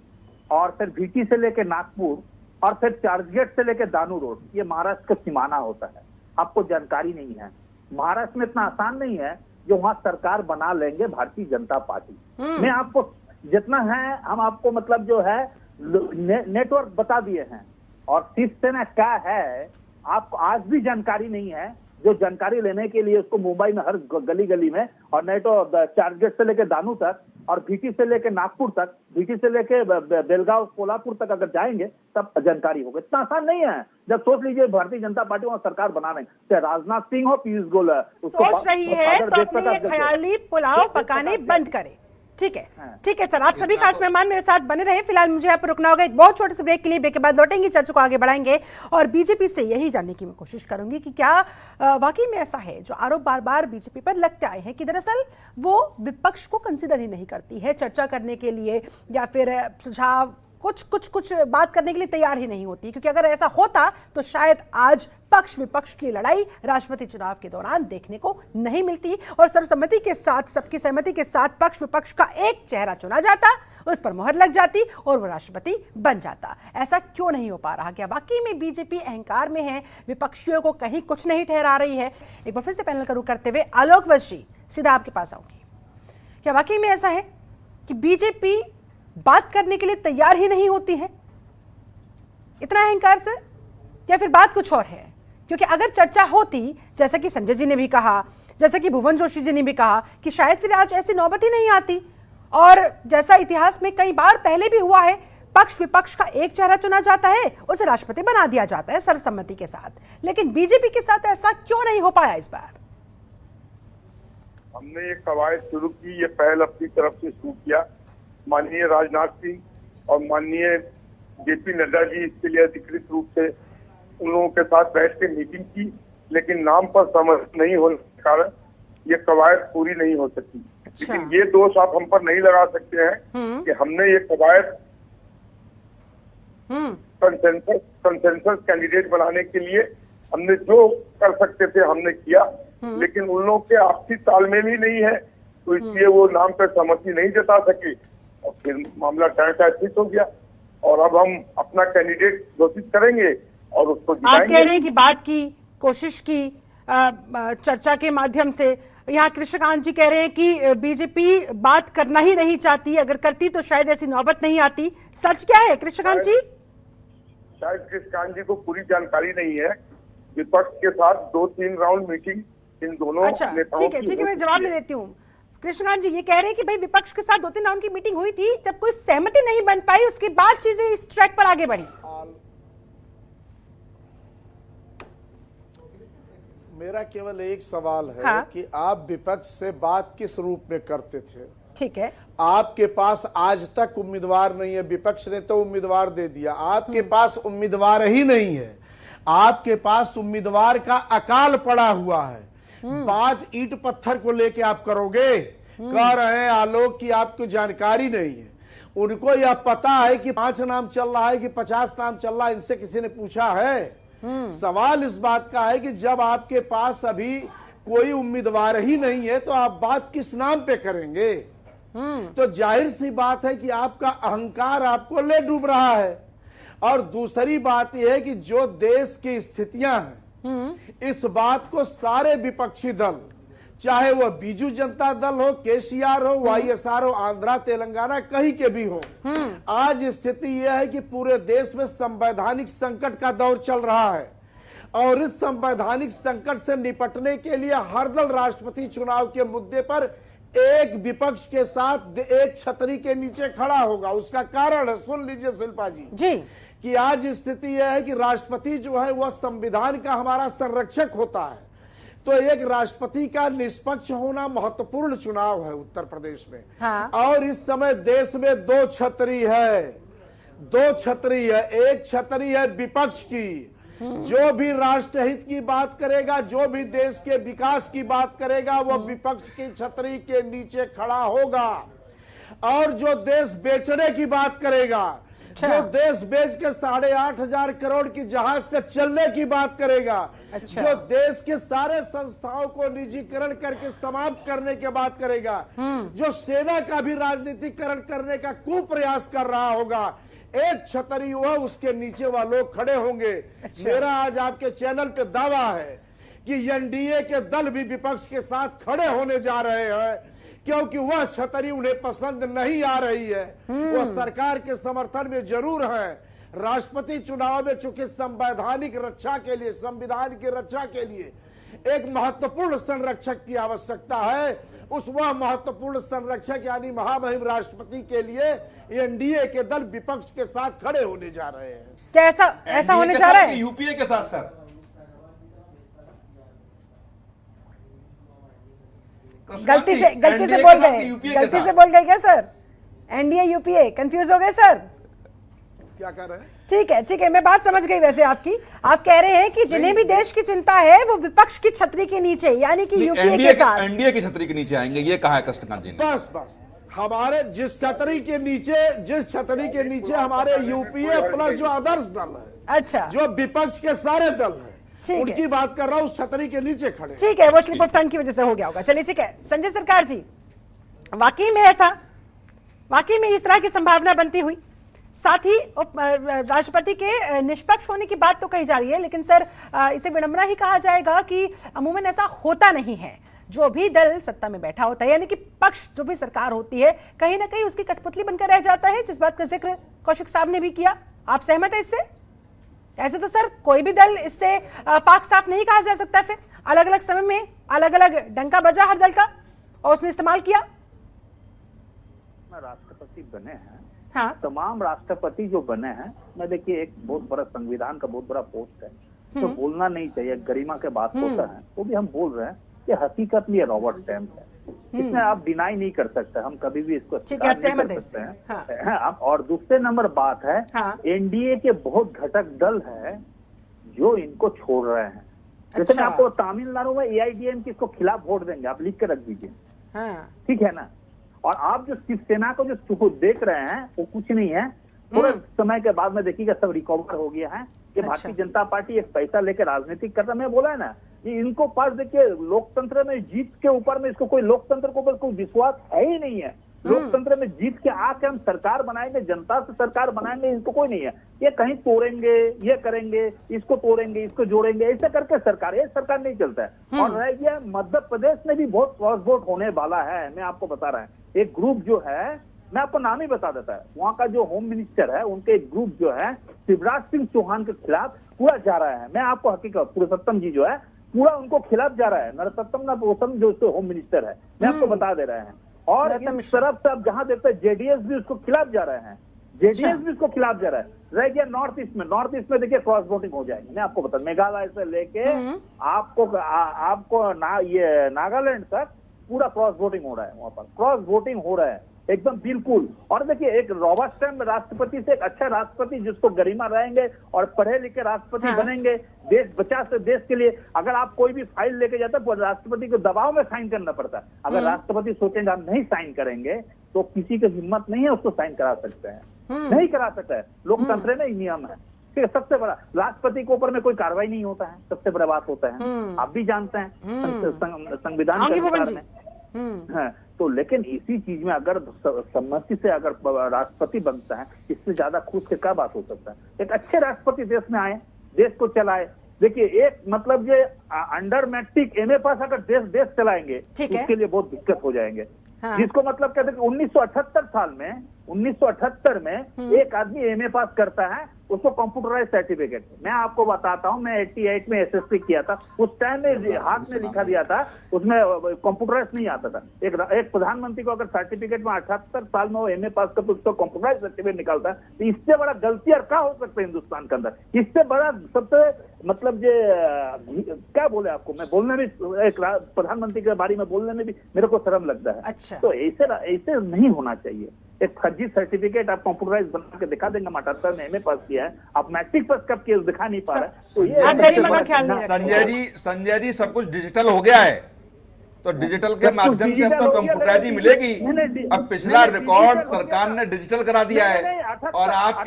और फिर वीटी से लेके नागपुर, और फिर चर्चगेट से लेके दानू रोड, ये महाराष्ट्र का सीमाना होता है। आपको जानकारी नहीं है, महाराष्ट्र में इतना आसान नहीं है जो वहां सरकार बना लेंगे भारतीय जनता पार्टी। मैं आपको जितना है, हम आपको मतलब जो है नेटवर्क बता दिए हैं, और शिवसेना क्या है आपको आज भी जानकारी नहीं है। जो जानकारी लेने के लिए उसको मुंबई में हर गली गली में, और नहीं तो चर्चगेट से लेके दानू तक, और भीटी से लेके नागपुर तक, भीटी से लेके बेलगांव, कोल्हापुर तक अगर जाएंगे तब जानकारी होगा। इतना आसान नहीं है। जब सोच लीजिए भारतीय जनता पार्टी वहां सरकार बना रहे, चाहे राजनाथ सिंह हो, पीयूष गोयल सोच रही है तो अपने ख्याली पुलाव पकाने बंद करे। ठीक है सर, आप सभी खास मेहमान मेरे साथ बने रहे। फिलहाल मुझे यहाँ पर रुकना होगा एक बहुत छोटे से ब्रेक के लिए। ब्रेक के बाद लौटेंगे, चर्चा को आगे बढ़ाएंगे, और बीजेपी से यही जानने की मैं कोशिश करूंगी कि क्या वाकई में ऐसा है जो आरोप बार बार बीजेपी पर लगते आए हैं कि दरअसल वो विपक्ष को कंसिडर ही नहीं करती है चर्चा करने के लिए, या फिर सुझाव कुछ बात करने के लिए तैयार ही नहीं होती। क्योंकि अगर ऐसा होता तो शायद आज पक्ष विपक्ष की लड़ाई राष्ट्रपति चुनाव के दौरान देखने को नहीं मिलती, और सर्वसम्मति के साथ, सबकी सहमति के साथ पक्ष विपक्ष का एक चेहरा चुना जाता, उस पर मोहर लग जाती और वो राष्ट्रपति बन जाता। ऐसा क्यों नहीं हो पा रहा? क्या वाकई में बीजेपी अहंकार में है, विपक्षियों को कहीं कुछ नहीं ठहरा रही है? एक बार फिर से पैनल का रुख करते हुए आलोक वश जी, सीधा आपके पास आऊंगी। क्या वाकई में ऐसा है कि बीजेपी बात करने के लिए तैयार ही नहीं होती है? इतना अहंकार सर, या फिर बात कुछ और है? क्योंकि अगर चर्चा होती, जैसा कि संजय जी ने भी कहा, जैसा कि भुवन जोशी जी ने भी कहा, कि शायद फिर आज ऐसी नौबत ही नहीं आती, और जैसा इतिहास में कई बार पहले भी हुआ है, पक्ष विपक्ष का एक चेहरा चुना जाता है, उसे राष्ट्रपति बना दिया जाता है सर्वसम्मति के साथ। लेकिन बीजेपी के साथ ऐसा क्यों नहीं हो पाया इस बार? हमने ये कवायद शुरू की, ये पहल अपनी तरफ से शुरू किया। माननीय राजनाथ सिंह और माननीय जेपी नड्डा जी इसके लिए अधिकृत रूप से उन लोगों के साथ बैठ के मीटिंग की, लेकिन नाम पर समझ नहीं होने के कारण ये कवायद पूरी नहीं हो सकी। अच्छा। लेकिन ये दोष आप हम पर नहीं लगा सकते हैं कि हमने ये कवायद कंसेंसस कैंडिडेट बनाने के लिए हमने जो कर सकते थे हमने किया, लेकिन उन लोगों के आपसी तालमेल ही नहीं है, तो इसलिए वो नाम पर सहमति नहीं जता सके और फिर मामला टाइट हो गया। और अब हम अपना कैंडिडेट घोषित करेंगे और उसको आप कह रहे हैं कि बात की कोशिश की चर्चा के माध्यम से। यहाँ कृष्णकांत जी कह रहे हैं कि बीजेपी बात करना ही नहीं चाहती, अगर करती तो शायद ऐसी नौबत नहीं आती। सच क्या है कृष्णकांत जी? शायद कृष्णकांत जी को पूरी जानकारी नहीं है। विपक्ष के साथ 2-3 राउंड मीटिंग इन दोनों अच्छा नेताओं ठीक है मैं जवाब ले देती हूँ। कृष्णकांत जी ये कह रहे हैं कि भाई विपक्ष के साथ 2-3 राउंड की मीटिंग हुई थी, जब कोई सहमति नहीं बन पाई उसके बाद चीजें इस ट्रैक पर आगे बढ़ी। मेरा केवल एक सवाल है हाँ? कि आप विपक्ष से बात किस रूप में करते थे? ठीक है, आपके पास आज तक उम्मीदवार नहीं है, विपक्ष ने तो उम्मीदवार दे दिया, आपके पास उम्मीदवार ही नहीं है, आपके पास उम्मीदवार का अकाल पड़ा हुआ है। बात ईंट पत्थर को लेके आप करोगे? कह रहे हैं आलोक की आपको जानकारी नहीं है। उनको यह पता है कि 5 नाम चल रहा है कि 50 नाम चल रहा है, इनसे किसी ने पूछा है? सवाल इस बात का है कि जब आपके पास अभी कोई उम्मीदवार ही नहीं है तो आप बात किस नाम पे करेंगे? तो जाहिर सी बात है कि आपका अहंकार आपको ले डूब रहा है। और दूसरी बात यह है कि जो देश की स्थितियां हैं, इस बात को सारे विपक्षी दल, चाहे वह बीजू जनता दल हो, केसीआर हो, वाईएसआर हो, आंध्रा तेलंगाना कहीं के भी हो, आज स्थिति यह है कि पूरे देश में संवैधानिक संकट का दौर चल रहा है। और इस संवैधानिक संकट से निपटने के लिए हर दल राष्ट्रपति चुनाव के मुद्दे पर एक विपक्ष के साथ एक छतरी के नीचे खड़ा होगा। उसका कारण है, सुन लीजिए शिल्पा जी, कि आज स्थिति यह है कि राष्ट्रपति जो है वह संविधान का हमारा संरक्षक होता है। तो एक राष्ट्रपति का निष्पक्ष होना महत्वपूर्ण चुनाव है उत्तर प्रदेश में। हाँ। और इस समय देश में 2 छतरी है, 2 छतरी है। एक छतरी है विपक्ष की, जो भी राष्ट्रहित की बात करेगा, जो भी देश के विकास की बात करेगा, वह विपक्ष की छतरी के नीचे खड़ा होगा। और जो देश बेचने की बात करेगा, जो देश बेच के 8,500 करोड़ की जहाज से चलने की बात करेगा, जो देश के सारे संस्थाओं को निजीकरण करके समाप्त करने की बात करेगा, जो सेना का भी राजनीतिकरण करने का कुप्रयास कर रहा होगा, एक छतरी हुआ उसके नीचे वह लोग खड़े होंगे। मेरा आज आपके चैनल पे दावा है कि एनडीए के दल भी विपक्ष के साथ खड़े होने जा रहे हैं, क्योंकि वह छतरी उन्हें पसंद नहीं आ रही है। वह सरकार के समर्थन में जरूर है। राष्ट्रपति चुनाव में चूंकि संवैधानिक रक्षा के लिए, संविधान की रक्षा के लिए एक महत्वपूर्ण संरक्षक की आवश्यकता है, उस वह महत्वपूर्ण संरक्षक यानी महामहिम राष्ट्रपति के लिए एनडीए के दल विपक्ष के साथ खड़े होने जा रहे हैं। क्या ऐसा होने जा रहा है? यूपीए के साथ सर, गलती से बोल गए क्या सर? एनडीए यूपीए कंफ्यूज हो गए सर? क्या कर रहे हैं? ठीक है मैं बात समझ गई। वैसे आप कह रहे हैं कि जिन्हें भी देश की चिंता है वो विपक्ष की छतरी के नीचे, यानी कि यूपीए के साथ, एनडीए की छतरी के नीचे आएंगे, ये कहा है कृष्णकांत जी ने। बस हमारे जिस छतरी के नीचे हमारे यूपीए प्लस जो आदर्श दल है, अच्छा, जो विपक्ष के सारे दल है, उनकी बात कर रहा हूं, उस छतरी के नीचे खड़े। ठीक है, वो स्लिप ऑफ टंग की वजह से हो गया होगा। चलिए ठीक है संजय सरकार जी, वाकई में इस तरह की संभावना बनती हुई, साथ ही राष्ट्रपति के निष्पक्ष होने की बात तो कही जा रही है, लेकिन सर इसे विडंबना ही कहा जाएगा कि अमूमन ऐसा होता नहीं है। जो भी दल सत्ता में बैठा होता है, यानी कि पक्ष जो भी सरकार होती है, कहीं ना कहीं उसकी कठपुतली बनकर रह जाता है, जिस बात का जिक्र कौशिक साहब ने भी किया। आप सहमत है इससे? ऐसे तो सर कोई भी दल इससे पाक साफ नहीं कहा जा सकता। फिर अलग अलग समय में अलग अलग डंका बजा हर दल का और उसने इस्तेमाल किया। राष्ट्रपति बने हैं हाँ। तमाम राष्ट्रपति जो बने हैं, मैं देखिए एक बहुत बड़ा संविधान का बहुत बड़ा पोस्ट है, तो बोलना नहीं चाहिए, गरिमा के बात होता है, वो भी हम बोल रहे हैं कि हकीकत में ये रॉबर्ट स्टैम्प है, इसमें आप डिनाई नहीं कर सकते, हम कभी भी इसको ठीक है, आप स्वीकार नहीं सहमत कर हैं सकते इससे। हैं। हाँ, और दूसरे नंबर बात है, हाँ। एनडीए के बहुत घटक दल है जो इनको छोड़ रहे हैं। जैसे मैं अच्छा। आपको तमिलनाडु में एआईडीएम के इसको खिलाफ वोट देंगे, आप लिख के रख दीजिए, हाँ। ठीक है ना। और आप जो शिवसेना को जो देख रहे हैं वो कुछ नहीं है, थोड़े समय के बाद में देखिएगा सब रिकवर हो गया है। ये अच्छा। भारतीय जनता पार्टी एक पैसा लेकर राजनीतिक कर रहा है, मैं बोला है ना, ये इनको पास देखिए लोकतंत्र में जीत के ऊपर में इसको कोई लोकतंत्र के ऊपर कोई विश्वास है ही नहीं है। लोकतंत्र में जीत के आके हम सरकार बनाएंगे, जनता से सरकार बनाएंगे, इनको कोई नहीं है। ये कहीं तोड़ेंगे, ये करेंगे, इसको तोड़ेंगे, इसको जोड़ेंगे, ऐसे करके सरकार, ये सरकार नहीं चलता है। और रह गया मध्य प्रदेश में भी बहुत क्रॉस वोट होने वाला है, मैं आपको बता रहा हूँ। एक ग्रुप जो है, मैं आपको नाम ही बता देता है, वहाँ का जो होम मिनिस्टर है, उनके एक ग्रुप जो है शिवराज सिंह चौहान के खिलाफ पूरा जा रहा है। मैं आपको हकीकत, पुरुषोत्तम जी जो है पूरा उनको खिलाफ जा रहा है, नरोत्तम ना पुरुषोत्तम जो होम मिनिस्टर है, मैं आपको बता दे रहे हैं। और नरोत्तम इस तरफ से आप जहां देखते हैं जेडीएस भी उसको खिलाफ जा रहे हैं, जेडीएस भी उसको खिलाफ जा रहा है। रह गया नॉर्थ ईस्ट में देखिए क्रॉस वोटिंग हो जाएगी, मैं आपको बता, मेघालय से लेके आपको ये नागालैंड तक पूरा क्रॉस वोटिंग हो रहा है, वहां पर क्रॉस वोटिंग हो रहा है एकदम बिल्कुल। और देखिए एक रॉबर्ट स्टैम्प राष्ट्रपति से एक अच्छा राष्ट्रपति जिसको गरिमा रहेंगे और पढ़े लिखे राष्ट्रपति बनेंगे, देश बचा से देश के लिए। अगर आप कोई भी फाइल लेके जाते हैं तो राष्ट्रपति को दबाव में साइन करना पड़ता है। अगर राष्ट्रपति सोचेंगे हम नहीं साइन करेंगे तो किसी की हिम्मत नहीं है उसको साइन करा सकते हैं, नहीं करा सकता है। लोकतंत्र में ही नियम है, ठीक है। सबसे बड़ा राष्ट्रपति के ऊपर में कोई कार्रवाई नहीं होता है, सबसे बड़ा बात होता है, आप भी जानते हैं संविधान के अनुसार में। हाँ, तो लेकिन इसी चीज में अगर सम्मति से अगर राष्ट्रपति बनता है, इससे ज्यादा खुश के क्या बात हो सकता है। एक अच्छे राष्ट्रपति देश में आए, देश को चलाए। देखिए एक मतलब ये अंडर मैट्रिक एमए पास अगर देश चलाएंगे उसके लिए बहुत दिक्कत हो जाएंगे। हाँ। जिसको मतलब कहते हैं 1978 साल में 1978 में एक आदमी एमए पास करता है, उसको कंप्यूटराइज सर्टिफिकेट। मैं आपको बताता हूं, मैं 88 में एसएससी किया था, उस टाइम में हाथ में लिखा दिया था, उसमें कंप्यूटराइज नहीं आता था। एक प्रधानमंत्री को अगर सर्टिफिकेट में 78 साल में वो एमए पास कर तो उसको कंप्यूटराइज सर्टिफिकेट निकालता है, तो इससे बड़ा गलती और क्या हो सकता है हिंदुस्तान के अंदर। इससे बड़ा सबसे मतलब ये क्या बोले आपको, मैं बोलने में एक प्रधानमंत्री के बारे में बोलने में भी मेरे को शर्म लगता है। अच्छा। तो ऐसे नहीं होना चाहिए। एक फर्जी सर्टिफिकेट आप कंप्यूटराइज बना के दिखा देंगे, 78 में एमए पास किया है, आप मैट्रिक पास कब किया दिखा नहीं पा रहे, तो ये संजय जी सब कुछ डिजिटल हो गया है, तो डिजिटल के माध्यम से अब तो कंप्यूटराइज ही मिलेगी। अब पिछला रिकॉर्ड सरकार ने डिजिटल करा दिया है और आप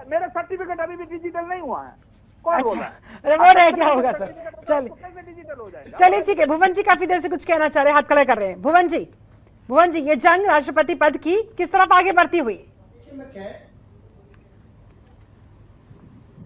मेरा सर्टिफिकेट अभी भी डिजिटल नहीं हुआ है। कौन बोला रिकॉर्ड है, क्या होगा सर। चलिए ठीक है, भुवन जी काफी देर से कुछ कहना चाह रहे हैं, हाथ खड़े कर रहे हैं। भुवन जी ये जंग राष्ट्रपति पद की किस तरफ आगे बढ़ती हुई?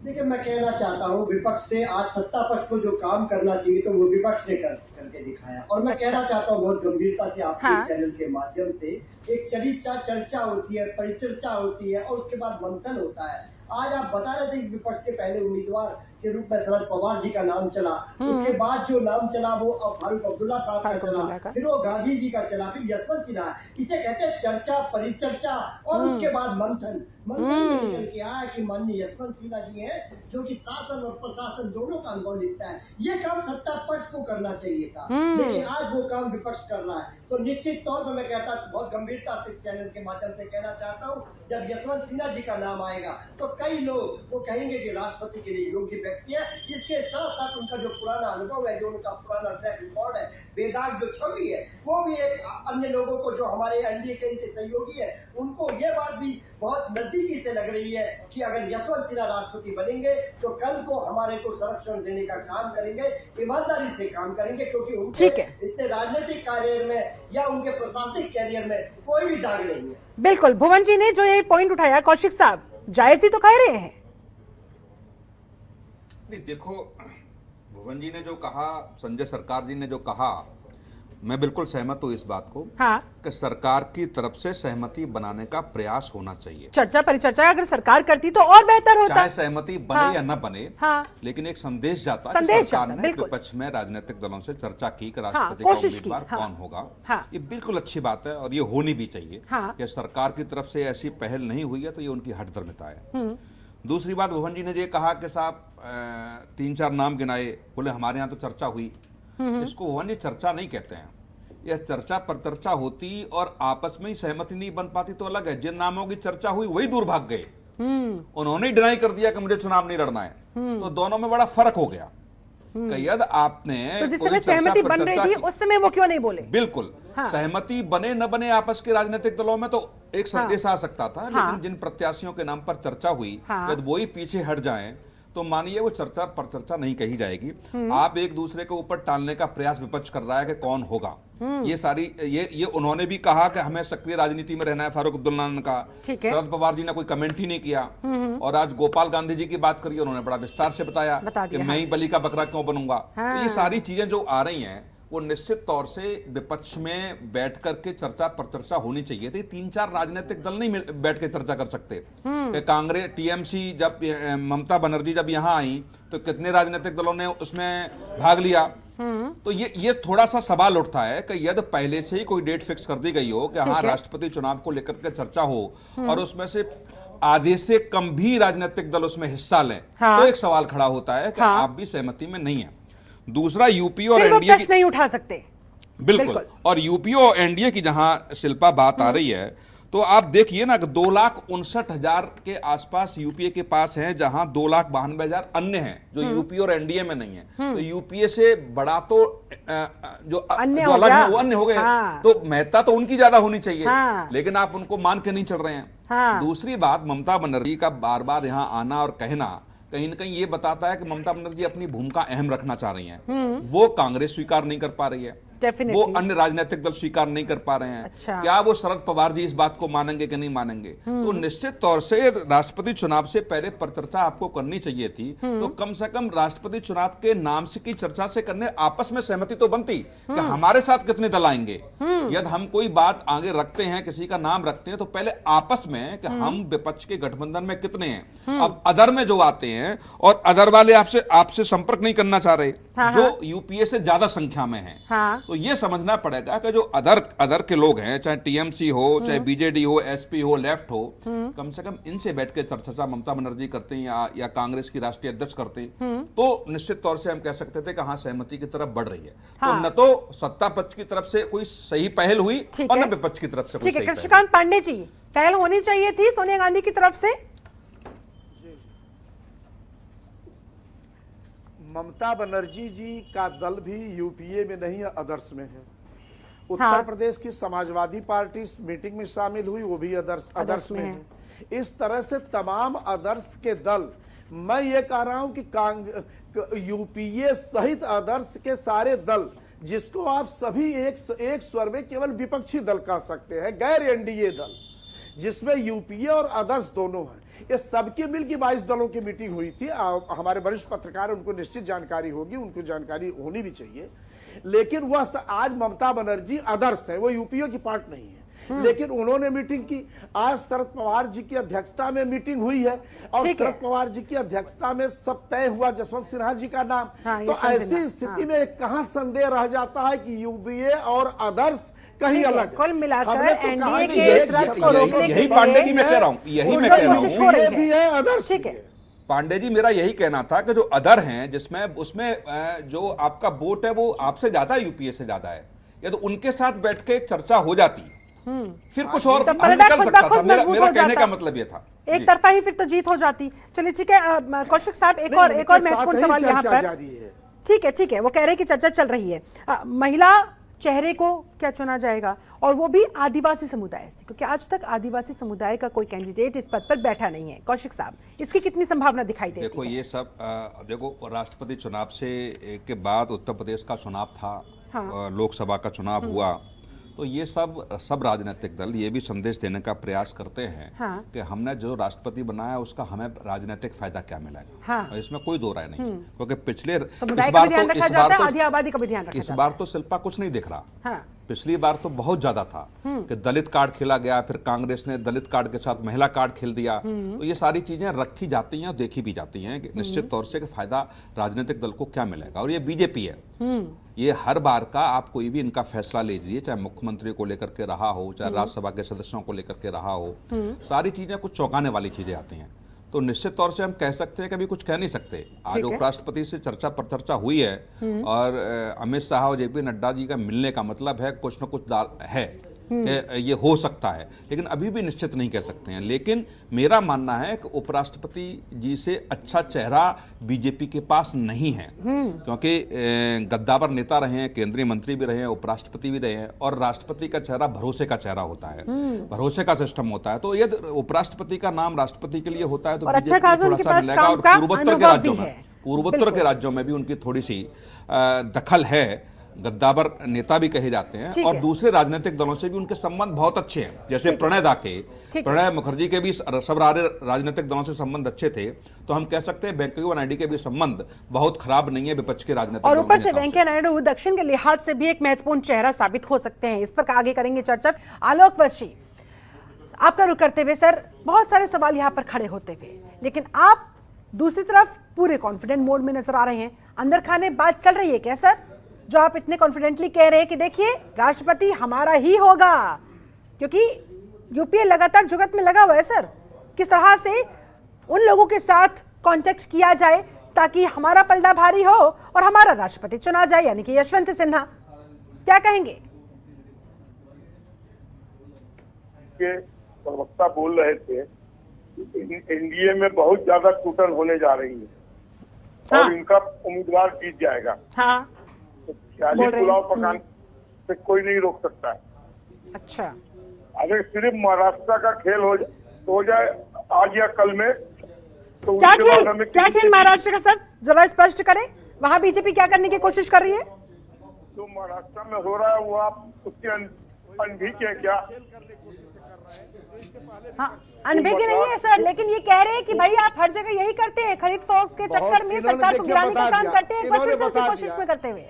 देखिए मैं कहना चाहता हूँ, विपक्ष से आज सत्ता पक्ष को जो काम करना चाहिए तो वो विपक्ष ने करके दिखाया। और मैं कहना चाहता हूँ बहुत गंभीरता से आपके चैनल के माध्यम से, एक चर्चा होती है, परिचर्चा होती है और उसके बाद मंथन होता है। आज आप बता रहे थे विपक्ष के पहले उम्मीदवार के रूप में शरद पवार जी का नाम चला, उसके बाद जो नाम चला वो फारूक अब्दुल्ला साहब का चला, फिर वो गांधी जी का चला, फिर यशवंत सिन्हा। इसे कहते हैं चर्चा, परिचर्चा और उसके बाद मंथन में निकल के आया कि माननीय यशवंत सिन्हा जी हैं जो कि शासन और प्रशासन दोनों का अनुभव लिखता है। ये काम सत्ता पक्ष को करना चाहिए था, लेकिन आज वो काम विपक्ष कर रहा है। तो निश्चित तौर पर मैं कहता बहुत गंभीरता से चैनल के माध्यम से कहना चाहता हूँ, जब यशवंत सिन्हा जी का नाम आएगा तो कई लोग वो कहेंगे कि राष्ट्रपति के लिए योग्य व्यक्ति है। इसके साथ साथ उनका जो पुराना अनुभव है, जो उनका पुराना ट्रैक रिकॉर्ड है, बेदाग जो छवि है, वो भी एक अन्य लोगों को जो हमारे एनडीए के इनके सहयोगी है उनको ये बात भी बहुत नजदीकी से लग रही है कि अगर यशवंत सिन्हा राष्ट्रपति बनेंगे तो कल को हमारे को संरक्षण देने का काम करेंगे, ईमानदारी से काम करेंगे, क्योंकि उनके इतने राजनीतिक कैरियर में या उनके प्रशासनिक कैरियर में कोई भी दाग नहीं है। बिल्कुल, भुवन जी ने जो ये पॉइंट उठाया, कौशिक साहब जायज ही तो कह रहे हैं। नहीं देखो, भुवन जी ने जो कहा, संजय सरकार जी ने जो कहा, मैं बिल्कुल सहमत हूँ इस बात को हाँ, कि सरकार की तरफ से सहमति बनाने का प्रयास होना चाहिए। चर्चा परिचर्चा अगर सरकार करती तो और बेहतर होता। चाहे सहमति बने हाँ, या न बने, हाँ, लेकिन एक संदेश जाता है कि संदेश सरकार जाता, ने बिल्कुल। विपक्ष में राजनीतिक दलों से चर्चा की कि हाँ, राष्ट्रपति का कोशिश की, उम्मीदवार हाँ, कौन होगा। हाँ, ये बिल्कुल अच्छी बात है और ये होनी भी चाहिए। हाँ, कि सरकार की तरफ से ऐसी पहल नहीं हुई है तो ये उनकी हठधर्मिता है। दूसरी बात, भुवन जी ने ये कहा कि साहब 3-4 नाम गिनाए, बोले हमारे यहाँ तो चर्चा हुई। इसको भुवन जी चर्चा नहीं कहते हैं। यह चर्चा पर चर्चा होती और आपस में ही सहमति नहीं बन पाती तो अलग है। जिन नामों की चर्चा हुई वही दूर भाग गए, उन्होंने ही डिनाई कर दिया कि मुझे चुनाव नहीं लड़ना है। तो दोनों में बड़ा फर्क हो गया कि यदि आपने तो जिस कोई समय चर्चा सहमति पर बन रही चर्चा थी की- उस समय वो क्यों नहीं बोले? बिल्कुल, हाँ। सहमति बने न बने आपस के राजनीतिक दलों में तो एक संदेश आ सकता था, लेकिन जिन प्रत्याशियों के नाम पर चर्चा हुई हाँ। यदि वो ही पीछे हट जाएं तो मानिए वो चर्चा पर चर्चा नहीं कही जाएगी। आप एक दूसरे के ऊपर टालने का प्रयास विपक्ष कर रहा है कि कौन होगा। ये सारी ये उन्होंने भी कहा कि हमें सक्रिय राजनीति में रहना है, फारूक अब्दुल्ला ने कहा। ठीक है। शरद पवार जी ने कोई कमेंट ही नहीं किया। और आज गोपाल गांधी जी की बात करी, उन्होंने बड़ा विस्तार से बताया बता कि दिया, मैं ही बलि का बकरा क्यों बनूंगा। तो ये सारी चीजें जो आ रही हैं वो निश्चित तौर से विपक्ष में बैठ करके चर्चा पर चर्चा होनी चाहिए थी। 3-4 राजनीतिक दल नहीं बैठ के चर्चा कर सकते कि कांग्रेस टीएमसी जब ममता बनर्जी जब यहाँ आई तो कितने राजनीतिक दलों ने उसमें भाग लिया। तो ये थोड़ा सा सवाल उठता है कि यदि पहले से ही कोई डेट फिक्स कर दी गई हो कि हाँ राष्ट्रपति चुनाव को लेकर के चर्चा हो और उसमें से आधे से कम भी राजनीतिक दल उसमें हिस्सा लें, हाँ। तो एक सवाल खड़ा होता है कि हाँ। आप भी सहमति में नहीं है। दूसरा, यूपी और फिर वो एनडीए प्रश्न नहीं उठा सकते। बिल्कुल। और यूपी और एनडीए की जहां शिल्पा बात आ रही है तो आप देखिए ना कि 2,59,000 के आसपास यूपीए के पास हैं, जहां 2,92,000 अन्य हैं जो यूपी और एनडीए में नहीं है। तो यूपीए से बड़ा तो जो अन्य जो हो अलग गया। है वो अन्य हो गए। हाँ। तो महत्ता तो उनकी ज्यादा होनी चाहिए, हाँ। लेकिन आप उनको मान के नहीं चल रहे हैं। हाँ। दूसरी बात, ममता बनर्जी का बार बार यहाँ आना और कहना कहीं न कहीं ये बताता है कि ममता बनर्जी अपनी भूमिका अहम रखना चाह रही हैं। वो कांग्रेस स्वीकार नहीं कर पा रही है, Definitely। वो अन्य राजनीतिक दल स्वीकार नहीं कर पा रहे हैं। अच्छा। क्या वो शरद पवार जी इस बात को मानेंगे कि नहीं मानेंगे? तो निश्चित तौर से राष्ट्रपति चुनाव से पहले परिचर्चा आपको करनी चाहिए थी। तो कम से कम राष्ट्रपति चुनाव के नाम से की चर्चा से करने आपस में सहमति तो बनती कि हमारे साथ कितने दल आएंगे। यदि हम कोई बात आगे रखते हैं, किसी का नाम रखते हैं, तो पहले आपस में कि हम विपक्ष के गठबंधन में कितने हैं। अब अदर में जो आते हैं और अदर वाले आपसे संपर्क नहीं करना चाह रहे, जो यूपीए से ज्यादा संख्या में हैं। हाँ। तो ये समझना पड़ेगा कि जो अदर के लोग हैं, चाहे टीएमसी हो, चाहे बीजेडी हो, एसपी हो, लेफ्ट हो, कम से कम इनसे बैठ के चर्चा ममता बनर्जी करते हैं या कांग्रेस की राष्ट्रीय अध्यक्ष करते हैं, तो निश्चित तौर से हम कह सकते थे कि हाँ सहमति की तरफ बढ़ रही है। हाँ। तो न तो सत्ता पक्ष की तरफ से कोई सही पहल हुई ठीक और है। न विपक्ष की तरफ से कोई ठीक है, सही पहल। कृष्णकांत पांडे जी, पहल होनी चाहिए थी सोनिया गांधी की तरफ से। ममता बनर्जी जी का दल भी यूपीए में नहीं है, अदर्स में है। उत्तर हाँ। प्रदेश की समाजवादी पार्टी इस मीटिंग में शामिल हुई, वो भी अदर्स में है। इस तरह से तमाम अदर्स के दल, मैं ये कह रहा हूं कि यूपीए सहित अदर्स के सारे दल, जिसको आप सभी एक स्वर में केवल विपक्षी दल कह सकते हैं, गैर एनडीए दल, जिसमें यूपीए और अदर्स दोनों हैं, ये सबके मिल की 22 दलों की मीटिंग हुई थी। हमारे वरिष्ठ पत्रकार, उनको निश्चित जानकारी होगी, उनको जानकारी होनी भी चाहिए। लेकिन वह आज ममता बनर्जी अदर्स है, वो यूपीए की पार्ट नहीं है, लेकिन उन्होंने मीटिंग की। आज शरद पवार जी की अध्यक्षता में मीटिंग हुई है और शरद पवार जी की अध्यक्षता में सब तय हुआ जसवंत सिन्हा जी का नाम। हाँ, तो ऐसी स्थिति में कहां संदेह रह जाता है कि यूपीए और अदर्स कहीं अलग। कुल मिलाकर हमने तो कहा एनडीए कि के इस रथ को रोकने के लिए यही पांडे जी मैं कह रहा हूं, यही मैं कह रहा कोशिश हो रही हूं। है। भी है अदर्स। ठीक है, पांडे जी, मेरा यही कहना था कि जो अदर हैं, जिसमें उसमें जो आपका वोट है वो आपसे ज्यादा यूपीए से ज्यादा है, या तो उनके साथ बैठ के एक चर्चा हो जाती, फिर कुछ और तो हल पलड़ा निकल खुद सकता ब था। खुद मेरा मजबूत हो कहने जाता। का मतलब ये था। एक जी। तरफा ही फिर तो जीत हो जाती। चलिए ठीक है, कौशिक साहब एक और महत्वपूर्ण सवाल यहाँ पर। ठीक है, वो कह रहे हैं कि चर्चा चल रही है, महिला चेहरे को क्या चुना जाएगा, और वो भी आदिवासी समुदाय से, क्योंकि आज तक आदिवासी समुदाय का कोई कैंडिडेट इस पद पर बैठा नहीं है। कौशिक साहब, इसकी कितनी संभावना दिखाई देती है? देखो ये सब देखो, राष्ट्रपति चुनाव से के बाद उत्तर प्रदेश का चुनाव था। हाँ। लोकसभा का चुनाव हुआ, तो ये सब राजनीतिक दल ये भी संदेश देने का प्रयास करते हैं हाँ। कि हमने जो राष्ट्रपति बनाया उसका हमें राजनीतिक फायदा क्या मिलेगा। हाँ। और इसमें कोई दो राय नहीं है, क्योंकि पिछले समुदाय का भी ध्यान रखा जाता है, आधी आबादी का भी ध्यान रखा इस जाता बार तो शिल्पा कुछ नहीं दिख रहा। हाँ। पिछली बार तो बहुत ज्यादा था कि दलित कार्ड खेला गया, फिर कांग्रेस ने दलित कार्ड के साथ महिला कार्ड खेल दिया। तो ये सारी चीजें रखी जाती हैं और देखी भी जाती हैं कि निश्चित तौर से कि फायदा राजनीतिक दल को क्या मिलेगा। और ये बीजेपी है, ये हर बार का आप कोई भी इनका फैसला ले लीजिए, चाहे मुख्यमंत्री को लेकर के रहा हो, चाहे राज्यसभा के सदस्यों को लेकर के रहा हो, सारी चीजें कुछ चौंकाने वाली चीजें आती हैं। तो निश्चित तौर से हम कह सकते हैं कि अभी कुछ कह नहीं सकते। आज उपराष्ट्रपति से चर्चा पर चर्चा हुई है और अमित शाह और जेपी नड्डा जी का मिलने का मतलब है कुछ न कुछ है कि ये हो सकता है, लेकिन अभी भी निश्चित नहीं कह सकते हैं। लेकिन मेरा मानना है कि उपराष्ट्रपति जी से अच्छा चेहरा बीजेपी के पास नहीं है, क्योंकि गद्दावर नेता रहे हैं, केंद्रीय मंत्री भी रहे हैं, उपराष्ट्रपति भी रहे हैं, और राष्ट्रपति का चेहरा भरोसे का चेहरा होता है, भरोसे का सिस्टम होता है। तो यदि उपराष्ट्रपति का नाम राष्ट्रपति के लिए होता है तो बीजेपी को थोड़ा सा मिलेगा। और पूर्वोत्तर के राज्यों में भी उनकी थोड़ी सी दखल है, गद्दावर नेता भी कहे जाते हैं, और दूसरे राजनीतिक दलों से भी उनके संबंध बहुत अच्छे हैं। जैसे प्रणय मुखर्जी के भी सब राजनीतिक दलों से संबंध अच्छे थे, तो हम कह सकते हैं वेंकैया नायडू के भी संबंध बहुत खराब नहीं है विपक्ष के राजनीतिक। और ऊपर से वेंकैया नायडू दक्षिण के लिहाज से भी एक महत्वपूर्ण चेहरा साबित हो सकते हैं। इस पर आगे करेंगे चर्चा। आलोक वर्षी, आपका रुख करते हुए सर, बहुत सारे सवाल यहाँ पर खड़े होते हुए, लेकिन आप दूसरी तरफ पूरे कॉन्फिडेंट मोड में नजर आ रहे हैं। अंदर खाने बात चल रही है क्या सर, जो आप इतने कॉन्फिडेंटली कह रहे हैं कि देखिए राष्ट्रपति हमारा ही होगा? क्योंकि यूपीए लगातार जुगत में लगा हुआ है सर, किस तरह से उन लोगों के साथ कांटेक्ट किया जाए ताकि हमारा पलड़ा भारी हो और हमारा राष्ट्रपति चुना जाए, यानी कि यशवंत सिन्हा। क्या कहेंगे? प्रवक्ता बोल रहे थे एनडीए में बहुत ज्यादा टूटन होने जा रही है और इनका उम्मीदवार जीत जाएगा। हाँ, ख्याली पुलाव पकाने से कोई नहीं रोक सकता है। अच्छा, अगर सिर्फ महाराष्ट्र का खेल हो जाए आज या कल में, तो क्या खेल महाराष्ट्र का सर, जरा स्पष्ट करें। वहां बीजेपी क्या करने की कोशिश कर रही है? जो महाराष्ट्र में हो रहा है वो आप उसके अनभिज्ञ है क्या? हाँ, अनभिज्ञ नहीं है सर, लेकिन ये कह रहे हैं कि भाई आप हर जगह यही करते हैं, खरीद फरोख्त के चक्कर में सरकार को गिराने का काम करते हैं। एक बार फिर से उसी कोशिश में करते हुए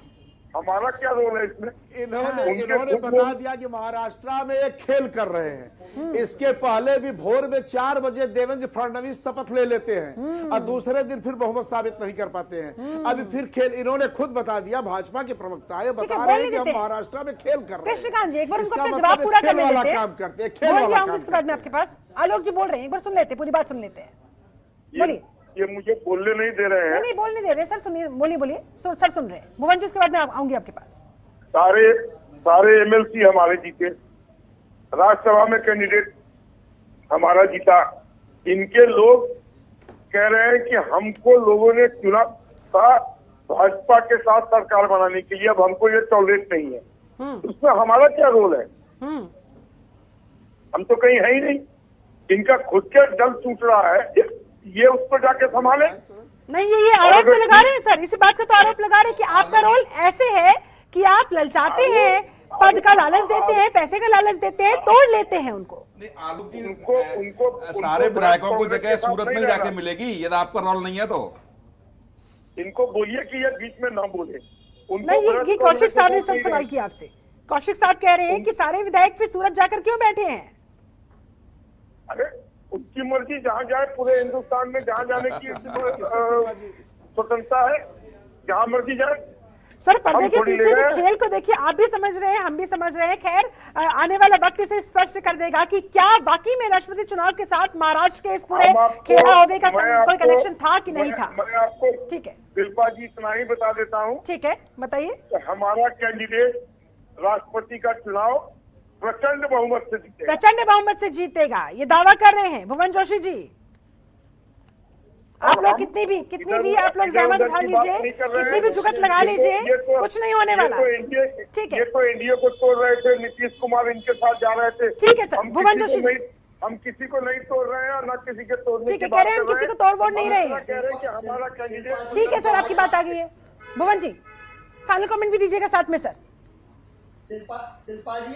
हमारा क्या रोल है इसमें? इन्होंने बता दिया कि महाराष्ट्र में एक खेल कर रहे हैं। इसके पहले भी भोर में 4 बजे देवेंद्र फडणवीस शपथ ले लेते हैं और दूसरे दिन फिर बहुमत साबित नहीं कर पाते हैं। अभी फिर खेल इन्होंने खुद बता दिया, भाजपा के प्रवक्ता है, बता रहे हैं कि हम महाराष्ट्र में खेल कर रहे हैं। कृष्णकांत जी, एक बार उनको अपना जवाब पूरा करने देते हैं। काम करते हैं, खेल वाला काम इसके बाद में आपके पास आलोक जी बोल रहे हैं, एक बार सुन लेते, पूरी बात सुन लेते हैं। बोलिए। ये मुझे बोलने नहीं दे रहे हैं। नहीं बोलने दे रहे सर, सुनिए, बोलिए सर, सुन रहे हैं। भुवन जी, उसके बाद में आऊंगी आपके पास। सारे एमएलसी हमारे जीते, राज्यसभा में कैंडिडेट हमारा जीता। इनके लोग कह रहे हैं कि हमको लोगों ने चुना था भाजपा के साथ सरकार बनाने के लिए, अब हमको ये टॉलरेट नहीं है। उसमें हमारा क्या रोल है? हम तो कहीं है ही नहीं। इनका खुद का दल टूट रहा है, ये उस पर जाके संभाले। नहीं, ये आरोप तो लगा रहे हैं सर, इसी बात का तो आरोप लगा रहे हैं कि आपका रोल ऐसे है कि आप ललचाते हैं, पद का लालच देते हैं, पैसे का लालच देते हैं, तोड़ लेते हैं उनको। उनको सारे विधायकों को जगह सूरत में जाके मिलेगी यदि आपका रोल नहीं है तो। इनको बोलिए कि ये बीच में ना बोले। नहीं, ये कौशिक साहब ने सर सवाल किया आपसे। कौशिक साहब कह रहे हैं कि सारे विधायक फिर सूरत जाकर क्यों बैठे हैं? अरे उसकी मर्जी, जहाँ जाए, पूरे हिंदुस्तान में जहाँ जाने की स्वतंत्रता है, जहाँ मर्जी जाए। सर, पर्दे के पीछे के खेल को देखिए, आप भी समझ रहे हैं, हम भी समझ रहे हैं। खैर, आने वाला वक्त इसे स्पष्ट कर देगा कि क्या वाकई में राष्ट्रपति चुनाव के साथ महाराष्ट्र के इस पूरे खेला होने का कोई कनेक्शन था कि नहीं था। मैं आपको ठीक है शिल्पा जी इतना ही बता देता हूँ। ठीक है, बताइए। हमारा कैंडिडेट राष्ट्रपति का चुनाव प्रचंड बहुमत से जीतेगा। प्रचंड बहुमत से जीतेगा, ये दावा कर रहे हैं भुवन जोशी जी। आप लोग कितनी भी आप लोग जहमत उठा लीजिए, कितनी भी जुगत लगा लीजिए, कुछ नहीं होने वाला। ठीक है, ये तो एनडीए को तोड़ रहे थे, नीतीश कुमार इनके साथ जा रहे थे। ठीक है सर, भुवन जोशी जी, हम किसी को नहीं तोड़ रहे हैं, ना किसी के तोड़ने। ठीक है, कह रहे हैं हम किसी को तोड़-फोड़ नहीं रहे हैं। कह रहे हैं कि हमारा कैंडिडेट। ठीक है सर, आपकी बात आ गई है। भुवन जी, फाइनल कमेंट भी दीजिएगा साथ में सर। शिल्पा जी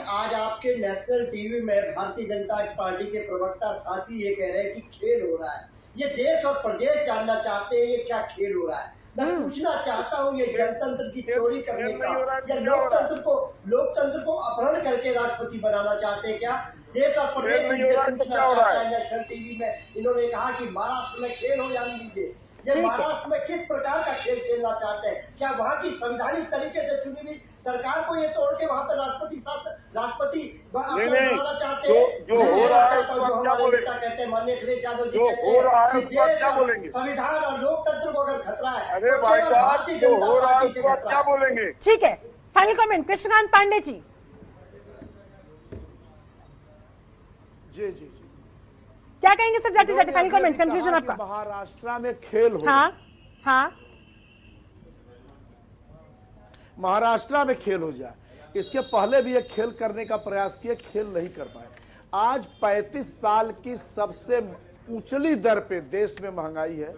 आज आपके नेशनल टीवी में भारतीय जनता पार्टी के प्रवक्ता साथी ये कह रहे हैं कि खेल हो रहा है। ये देश और प्रदेश जानना चाहते हैं ये क्या खेल हो रहा है। मैं पूछना चाहता हूँ ये जनतंत्र की चोरी करने का या लोकतंत्र को अपहरण करके राष्ट्रपति बनाना चाहते हैं क्या? देश और प्रदेश पूछना चाहता है नेशनल टीवी में। इन्होंने कहा कि महाराष्ट्र में खेल हो जाने दीजिए। ये महाराष्ट्र में किस प्रकार का खेल खेलना चाहते हैं? क्या वहाँ की संवैधानिक तरीके से चुनी हुई सरकार को ये तोड़ के वहाँ पे राष्ट्रपति बनाना चाहते हैं? जो हो रहा है जो हमारे नेता कहते हैं माननीय अखिलेश यादव जी कहते हैं कि क्या बोलेंगे? संविधान और लोकतंत्र को अगर खतरा है अरे भाई साहब जो हो रहा है उसको क्या बोलेंगे? ठीक है, फाइनल कमेंट कृष्णकांत पांडे जी। जी जी क्या कहेंगे सर जाते जाते? फाइनल कमेंट, कंक्लूजन आपका। महाराष्ट्र में खेल हो, हाँ महाराष्ट्र में खेल हो जाए। इसके पहले भी ये खेल करने का प्रयास किए, खेल नहीं कर पाए। आज 35 साल की सबसे ऊंचली दर पे देश में महंगाई है,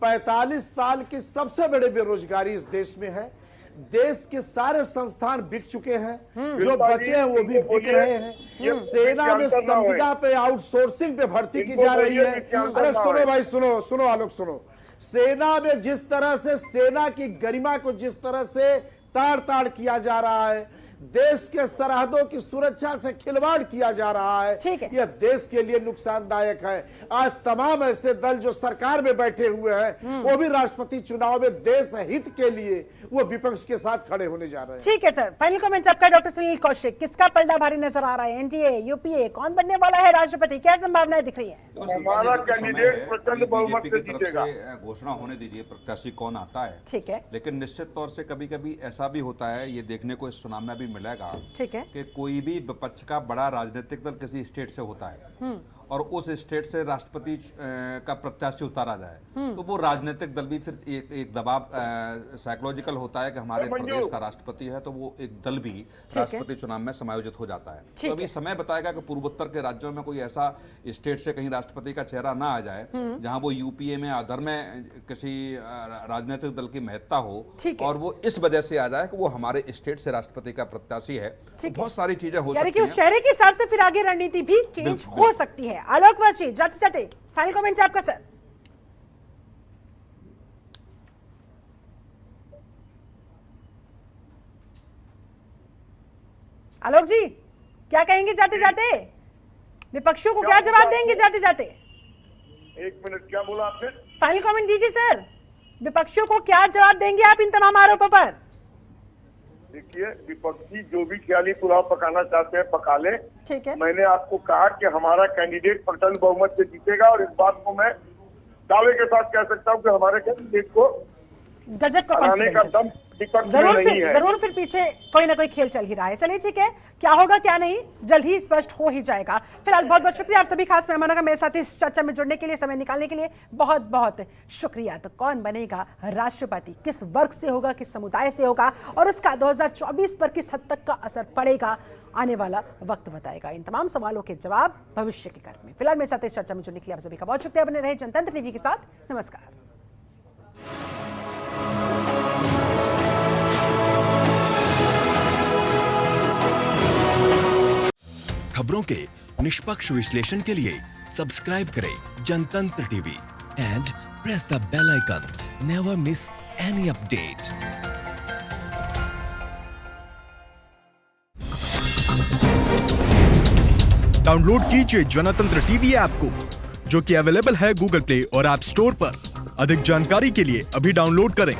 45 साल की सबसे बड़ी बेरोजगारी इस देश में है। देश के सारे संस्थान बिक चुके हैं, जो बचे हैं वो भी बिक रहे हैं। सेना में संविदा पे आउटसोर्सिंग पे भर्ती की जा रही है। अरे सुनो भाई, सुनो आलोक, सुनो। सेना में जिस तरह से सेना की गरिमा को जिस तरह से ताड़ किया जा रहा है, देश के सरहदों की सुरक्षा से खिलवाड़ किया जा रहा है, यह देश के लिए नुकसानदायक है। आज तमाम ऐसे दल जो सरकार में बैठे हुए हैं वो भी राष्ट्रपति चुनाव में देश हित के लिए वो विपक्ष के साथ खड़े होने जा रहे हैं। ठीक है सर, फाइनल कमेंट आपका डॉक्टर सुनील कौशिक। किसका पलड़ा भारी नजर आ रहा है? एनडीए, यूपीए, कौन बनने वाला है राष्ट्रपति? क्या संभावनाएं दिख रही है? हमारा कैंडिडेट प्रचंड बहुमत से जीतेगा। घोषणा होने दीजिए प्रत्याशी कौन आता है, ठीक है, लेकिन निश्चित तौर से कभी कभी ऐसा भी होता है, ये देखने को इस चुनाव में भी मिलेगा, ठीक है, कि कोई भी विपक्ष का बड़ा राजनीतिक दल किसी स्टेट से होता है और उस स्टेट से राष्ट्रपति का प्रत्याशी उतारा जाए, तो वो राजनीतिक दल भी फिर एक दबाव साइकोलॉजिकल होता है कि हमारे प्रदेश का राष्ट्रपति है, तो वो एक दल भी राष्ट्रपति चुनाव में समायोजित हो जाता है। तो अभी समय बताएगा कि पूर्वोत्तर के राज्यों में कोई ऐसा स्टेट से कहीं राष्ट्रपति का चेहरा ना आ जाए जहां वो यूपीए में अदर में किसी राजनीतिक दल की महत्ता हो और वो इस वजह से आ जाए कि वो हमारे स्टेट से राष्ट्रपति का प्रत्याशी है। तो बहुत सारी चीजें हो सकती हैं, शहर के हिसाब से फिर आगे रणनीति भी चेंज हो सकती है। आलोक वाची, जाते जाते फाइनल कमेंट आपका सर। आलोक जी क्या कहेंगे जाते जाते? विपक्षियों को क्या जवाब देंगे जाते जाते? एक मिनट, क्या बोला आपने? फाइनल कमेंट दीजिए सर। विपक्षियों को क्या जवाब देंगे आप इन तमाम आरोपों पर? देखिए, विपक्षी जो भी ख्याली पुलाव पकाना चाहते हैं पका ले। ठीक है, मैंने आपको कहा कि हमारा कैंडिडेट प्रचंड बहुमत से जीतेगा और इस बात को मैं दावे के साथ कह सकता हूं कि हमारे कैंडिडेट को गजब का कॉन्फिडेंस है। जरूर फिर पीछे कोई ना कोई खेल चल ही रहा है। चलिए ठीक है, क्या होगा क्या नहीं जल्द ही स्पष्ट हो ही जाएगा। फिलहाल बहुत बहुत शुक्रिया आप सभी खास मेहमानों का मेरे साथ इस चर्चा में जुड़ने के लिए, समय निकालने के लिए बहुत बहुत शुक्रिया। तो कौन बनेगा राष्ट्रपति, किस वर्ग से होगा, किस समुदाय से होगा और उसका 2024 पर किस हद तक का असर पड़ेगा, आने वाला वक्त बताएगा। इन तमाम सवालों के जवाब भविष्य के कर्म में। फिलहाल मेरे साथ इस चर्चा में जुड़ने के लिए आप सभी का बहुत शुक्रिया। बने रहे जनतंत्र टीवी के साथ। नमस्कार। खबरों के निष्पक्ष विश्लेषण के लिए सब्सक्राइब करें Jantantra TV and press the bell icon. Never miss any update. Download कीजिए जनतंत्र टीवी ऐप को, जो कि अवेलेबल है गूगल प्ले और ऐप स्टोर पर। अधिक जानकारी के लिए अभी डाउनलोड करें।